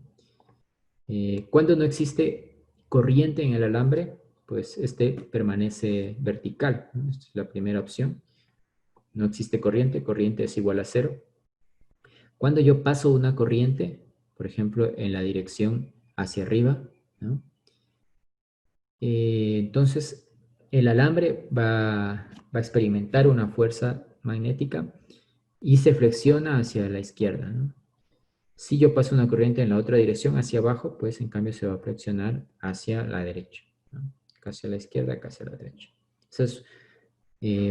Cuando no existe corriente en el alambre, pues este permanece vertical, ¿no? Esta es la primera opción. No existe corriente, corriente es igual a 0. Cuando yo paso una corriente, por ejemplo, en la dirección hacia arriba, ¿no?, entonces el alambre va a experimentar una fuerza magnética y se flexiona hacia la izquierda, ¿no? Si yo paso una corriente en la otra dirección, hacia abajo, pues en cambio se va a flexionar hacia la derecha, ¿no? Casi a la izquierda, casi a la derecha. Entonces,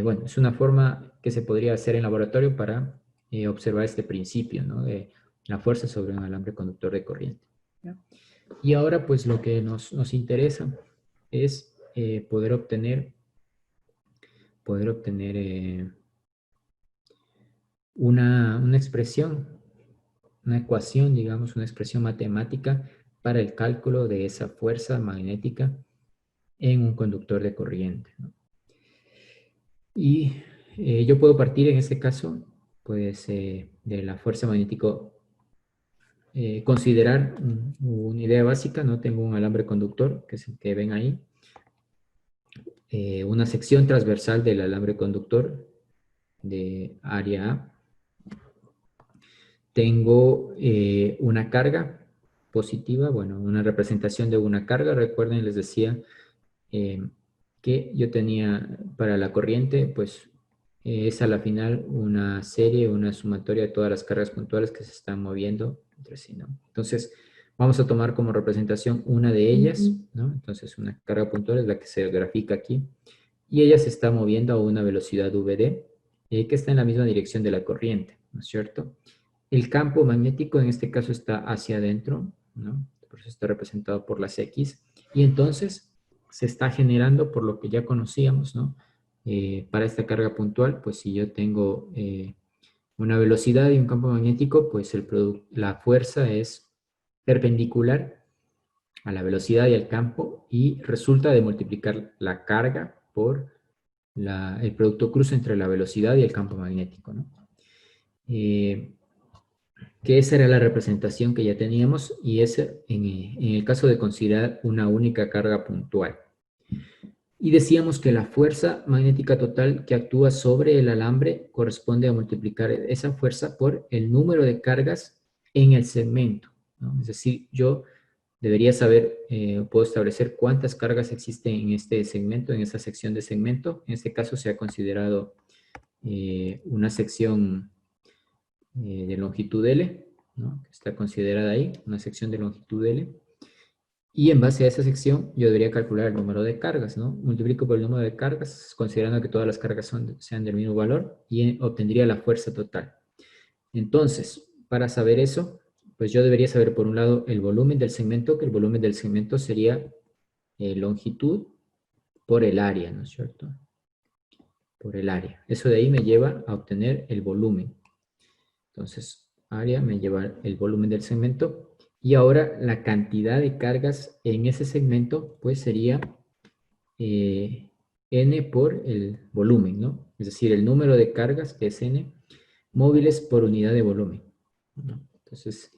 bueno, es una forma que se podría hacer en laboratorio para observar este principio, ¿no?, de la fuerza sobre un alambre conductor de corriente, ¿ya? Y ahora, pues lo que nos interesa es poder obtener una expresión, una ecuación, digamos, una expresión matemática para el cálculo de esa fuerza magnética en un conductor de corriente, ¿no? Y yo puedo partir en este caso, pues, de la fuerza magnética, considerar una idea básica, ¿no? Tengo un alambre conductor, que es el que ven ahí, una sección transversal del alambre conductor de área A. Tengo una carga positiva, bueno, una representación de una carga. Recuerden, les decía que yo tenía para la corriente, pues es a la final una serie, una sumatoria de todas las cargas puntuales que se están moviendo entre sí, ¿no? Entonces, vamos a tomar como representación una de ellas, ¿no? Entonces, una carga puntual es la que se grafica aquí, y ella se está moviendo a una velocidad VD, que está en la misma dirección de la corriente, ¿no es cierto? El campo magnético en este caso está hacia adentro, ¿no? Por eso está representado por las X, y entonces se está generando por lo que ya conocíamos, ¿no? Para esta carga puntual, pues si yo tengo una velocidad y un campo magnético, pues la fuerza es perpendicular a la velocidad y al campo, y resulta de multiplicar la carga por el producto cruz entre la velocidad y el campo magnético, ¿no? Que esa era la representación que ya teníamos, y ese en el caso de considerar una única carga puntual. Y decíamos que la fuerza magnética total que actúa sobre el alambre corresponde a multiplicar esa fuerza por el número de cargas en el segmento, ¿no? Es decir, yo debería saber, puedo establecer cuántas cargas existen en este segmento, en esta sección de segmento. En este caso se ha considerado una sección de longitud L, ¿no? Que está considerada ahí, una sección de longitud L. Y en base a esa sección yo debería calcular el número de cargas, ¿no? Multiplico por el número de cargas, considerando que todas las cargas sean del mismo valor, y obtendría la fuerza total. Entonces, para saber eso, pues yo debería saber por un lado el volumen del segmento, que el volumen del segmento sería longitud por el área, ¿no es cierto? Por el área. Eso de ahí me lleva a obtener el volumen. Entonces, área me lleva el volumen del segmento. Y ahora la cantidad de cargas en ese segmento, pues sería N por el volumen, ¿no? Es decir, el número de cargas, que es N, móviles por unidad de volumen, ¿no? Entonces,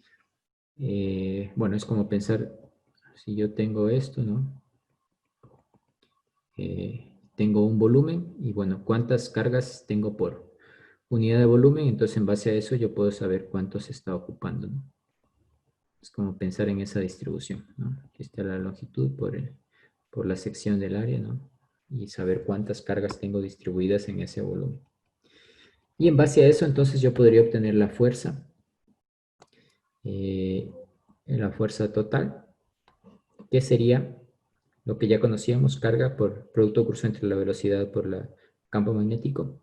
bueno, es como pensar, si yo tengo esto, ¿no? Tengo un volumen y, bueno, ¿cuántas cargas tengo por unidad de volumen? Entonces, en base a eso, yo puedo saber cuánto se está ocupando, ¿no? Es como pensar en esa distribución, ¿no? Aquí está la longitud por la sección del área, ¿no? Y saber cuántas cargas tengo distribuidas en ese volumen. Y en base a eso, entonces, yo podría obtener la fuerza total, que sería lo que ya conocíamos, carga por producto curso entre la velocidad por el campo magnético,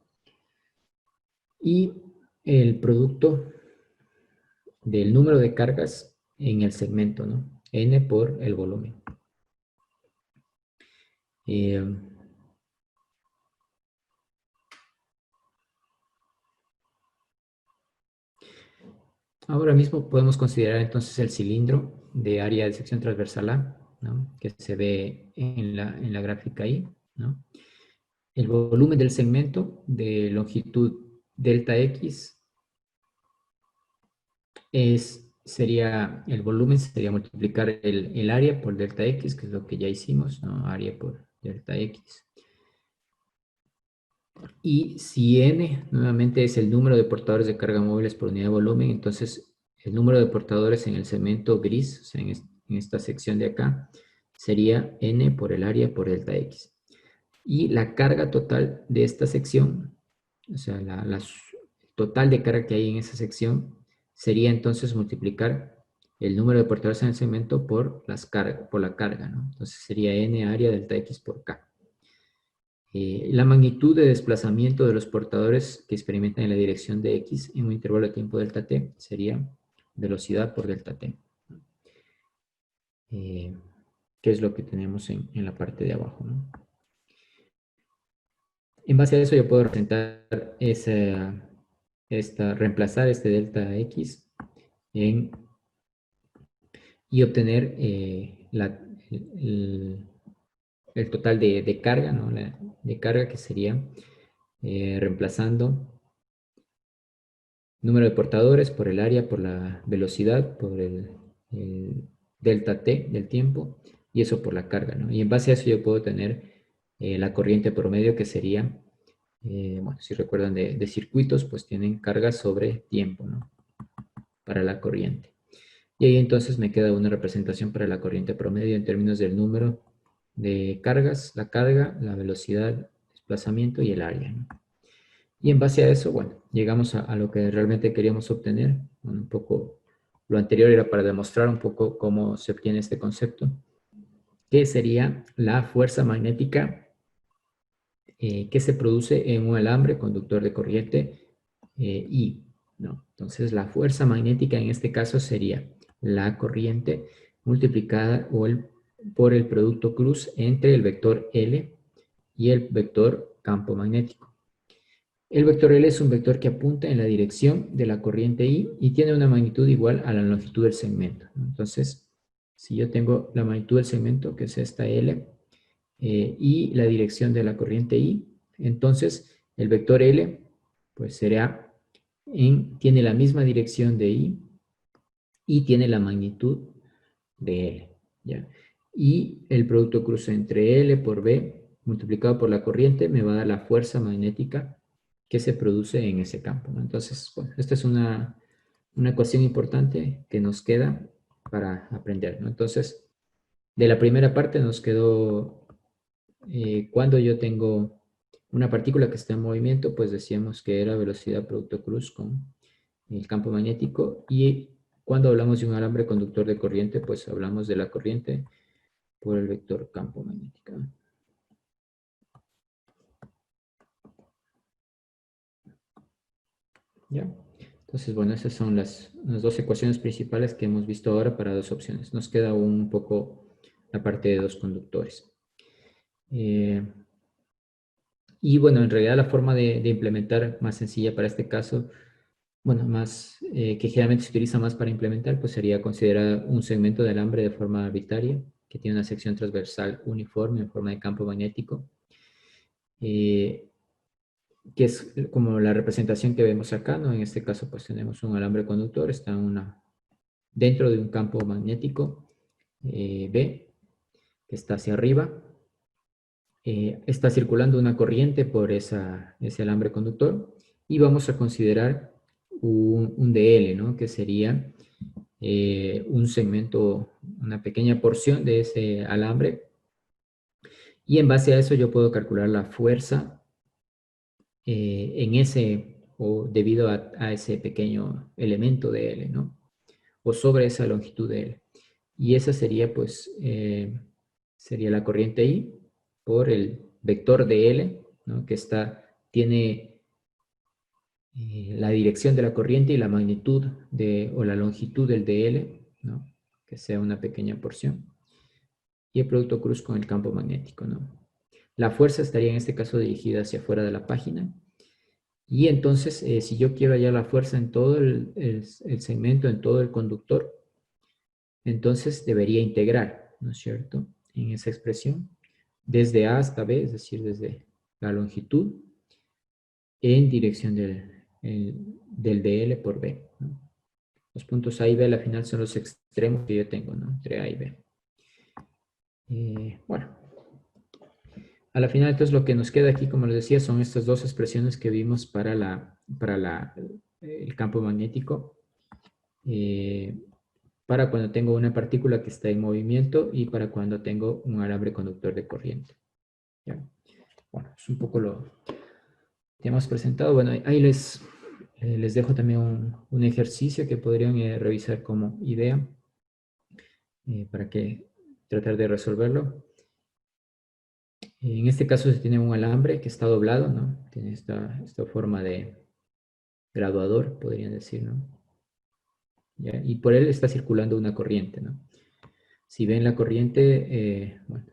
y el producto del número de cargas en el segmento, ¿no? N por el volumen. Ahora mismo podemos considerar entonces el cilindro de área de sección transversal A, ¿no? Que se ve en la gráfica ahí, ¿no? El volumen del segmento de longitud delta X sería multiplicar el área por delta X, que es lo que ya hicimos, ¿no? Área por delta X. Y si N nuevamente es el número de portadores de carga móviles por unidad de volumen, entonces el número de portadores en el segmento gris, o sea, en esta sección de acá, sería N por el área por delta X. Y la carga total de esta sección, o sea, la total de carga que hay en esa sección, sería entonces multiplicar el número de portadores en el segmento por la carga, ¿no? Entonces sería N área delta X por K. La magnitud de desplazamiento de los portadores que experimentan en la dirección de X en un intervalo de tiempo delta T sería velocidad por delta T. Que es lo que tenemos en la parte de abajo, ¿no? En base a eso yo puedo representar reemplazar este delta X y obtener el total de carga, ¿no? De carga, que sería reemplazando número de portadores por el área, por la velocidad, por el delta T del tiempo, y eso por la carga, ¿no? Y en base a eso yo puedo tener la corriente promedio, que sería, bueno, si recuerdan de circuitos, pues tienen carga sobre tiempo, ¿no? Para la corriente. Y ahí entonces me queda una representación para la corriente promedio en términos del número de cargas, la carga, la velocidad, desplazamiento y el área, ¿no? Y en base a eso, bueno, llegamos a lo que realmente queríamos obtener. Bueno, un poco, lo anterior era para demostrar un poco cómo se obtiene este concepto, que sería la fuerza magnética que se produce en un alambre conductor de corriente I, ¿no? Entonces, la fuerza magnética en este caso sería la corriente multiplicada por el producto cruz entre el vector L y el vector campo magnético. El vector L es un vector que apunta en la dirección de la corriente I y tiene una magnitud igual a la longitud del segmento, ¿no? Entonces, Si yo tengo la magnitud del segmento, que es esta L, y la dirección de la corriente I, entonces el vector L pues será tiene la misma dirección de I y tiene la magnitud de L, ¿ya? Y el producto cruce entre L por B multiplicado por la corriente me va a dar la fuerza magnética que se produce en ese campo, ¿no? Entonces, bueno, esta es una ecuación importante que nos queda para aprender, ¿no? Entonces, de la primera parte nos quedó cuando yo tengo una partícula que está en movimiento, pues decíamos que era velocidad producto cruz con el campo magnético, y cuando hablamos de un alambre conductor de corriente, pues hablamos de la corriente por el vector campo magnético. ¿Ya? Entonces, bueno, esas son las dos ecuaciones principales que hemos visto ahora para dos opciones. Nos queda un poco la parte de dos conductores. Y bueno, en realidad la forma de implementar más sencilla para este caso, bueno, más que generalmente se utiliza más para implementar, pues sería considerar un segmento de alambre de forma arbitraria, que tiene una sección transversal uniforme en forma de campo magnético, que es como la representación que vemos acá, ¿no? En este caso, pues tenemos un alambre conductor, está dentro de un campo magnético B, que está hacia arriba. Está circulando una corriente por ese alambre conductor, y vamos a considerar un DL, ¿no? Que sería un segmento, una pequeña porción de ese alambre, y en base a eso yo puedo calcular la fuerza en o debido a ese pequeño elemento de L, ¿no? O sobre esa longitud de L. Y esa sería, pues, sería la corriente I por el vector de L, ¿no? Que tiene la dirección de la corriente y la magnitud o la longitud del dl, ¿no? Que sea una pequeña porción. Y el producto cruz con el campo magnético, ¿no? La fuerza estaría en este caso dirigida hacia afuera de la página. Y entonces, si yo quiero hallar la fuerza en todo el segmento, en todo el conductor, entonces debería integrar, ¿no es cierto? En esa expresión, desde A hasta B, es decir, desde la longitud, en dirección del dl por B, ¿no? Los puntos A y B al final son los extremos que yo tengo, ¿no? Entre A y B. Bueno, a la final entonces lo que nos queda aquí, como les decía, son estas dos expresiones que vimos para el campo magnético, para cuando tengo una partícula que está en movimiento y para cuando tengo un alambre conductor de corriente. ¿Ya? Bueno, es un poco lo que hemos presentado. Bueno, ahí les dejo también un ejercicio que podrían revisar como idea para que tratar de resolverlo. En este caso se tiene un alambre que está doblado, ¿no? Tiene esta forma de graduador, podrían decir, ¿no? ¿Ya? Y por él está circulando una corriente, ¿no? Si ven la corriente, bueno,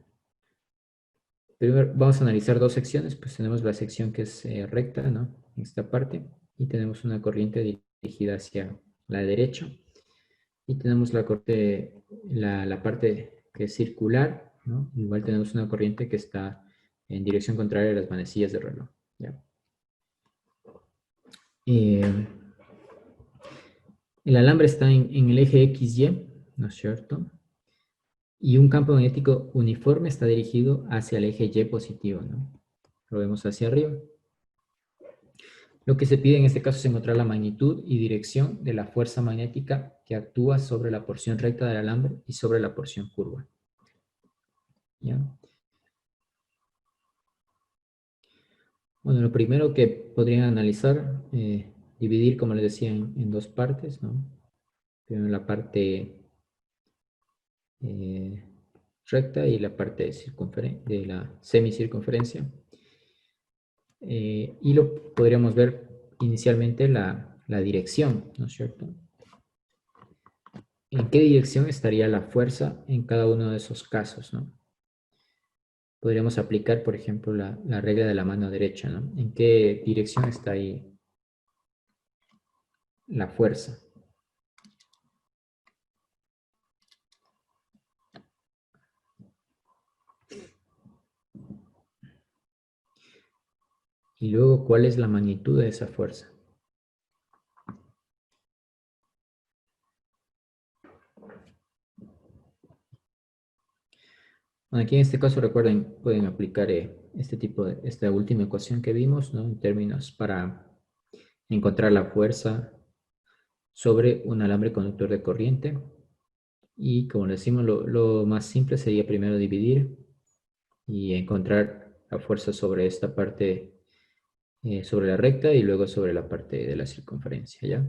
primero vamos a analizar dos secciones, pues tenemos la sección que es recta, ¿no? En esta parte, y tenemos una corriente dirigida hacia la derecha, y tenemos la parte que es circular, ¿no? Igual tenemos una corriente que está en dirección contraria a las manecillas del reloj, ¿ya? El alambre está en el eje XY, ¿no es cierto? Y un campo magnético uniforme está dirigido hacia el eje Y positivo, ¿no? Lo vemos hacia arriba. Lo que se pide en este caso es encontrar la magnitud y dirección de la fuerza magnética que actúa sobre la porción recta del alambre y sobre la porción curva. ¿Ya? Bueno, lo primero que podrían analizar, dividir, como les decía, en dos partes, ¿no? Primero la parte recta y la parte de la semicircunferencia. Y lo podríamos ver inicialmente la dirección, ¿no es cierto? ¿En qué dirección estaría la fuerza en cada uno de esos casos, ¿no? Podríamos aplicar, por ejemplo, la regla de la mano derecha, ¿no? ¿En qué dirección está ahí la fuerza? Y luego, ¿cuál es la magnitud de esa fuerza? Bueno, aquí en este caso, recuerden, pueden aplicar esta última ecuación que vimos, ¿no? En términos para encontrar la fuerza sobre un alambre conductor de corriente. Y como decimos, lo más simple sería primero dividir y encontrar la fuerza sobre esta parte, sobre la recta y luego sobre la parte de la circunferencia, ¿ya?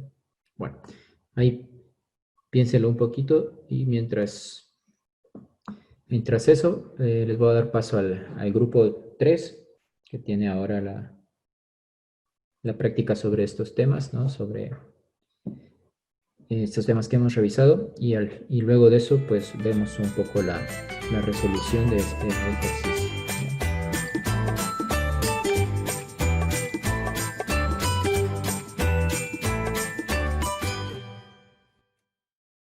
Bueno, ahí piénselo un poquito y mientras eso, les voy a dar paso al grupo 3, que tiene ahora la práctica sobre estos temas, ¿no? Sobre estos temas que hemos revisado y luego de eso, pues vemos un poco la resolución de este ejercicio.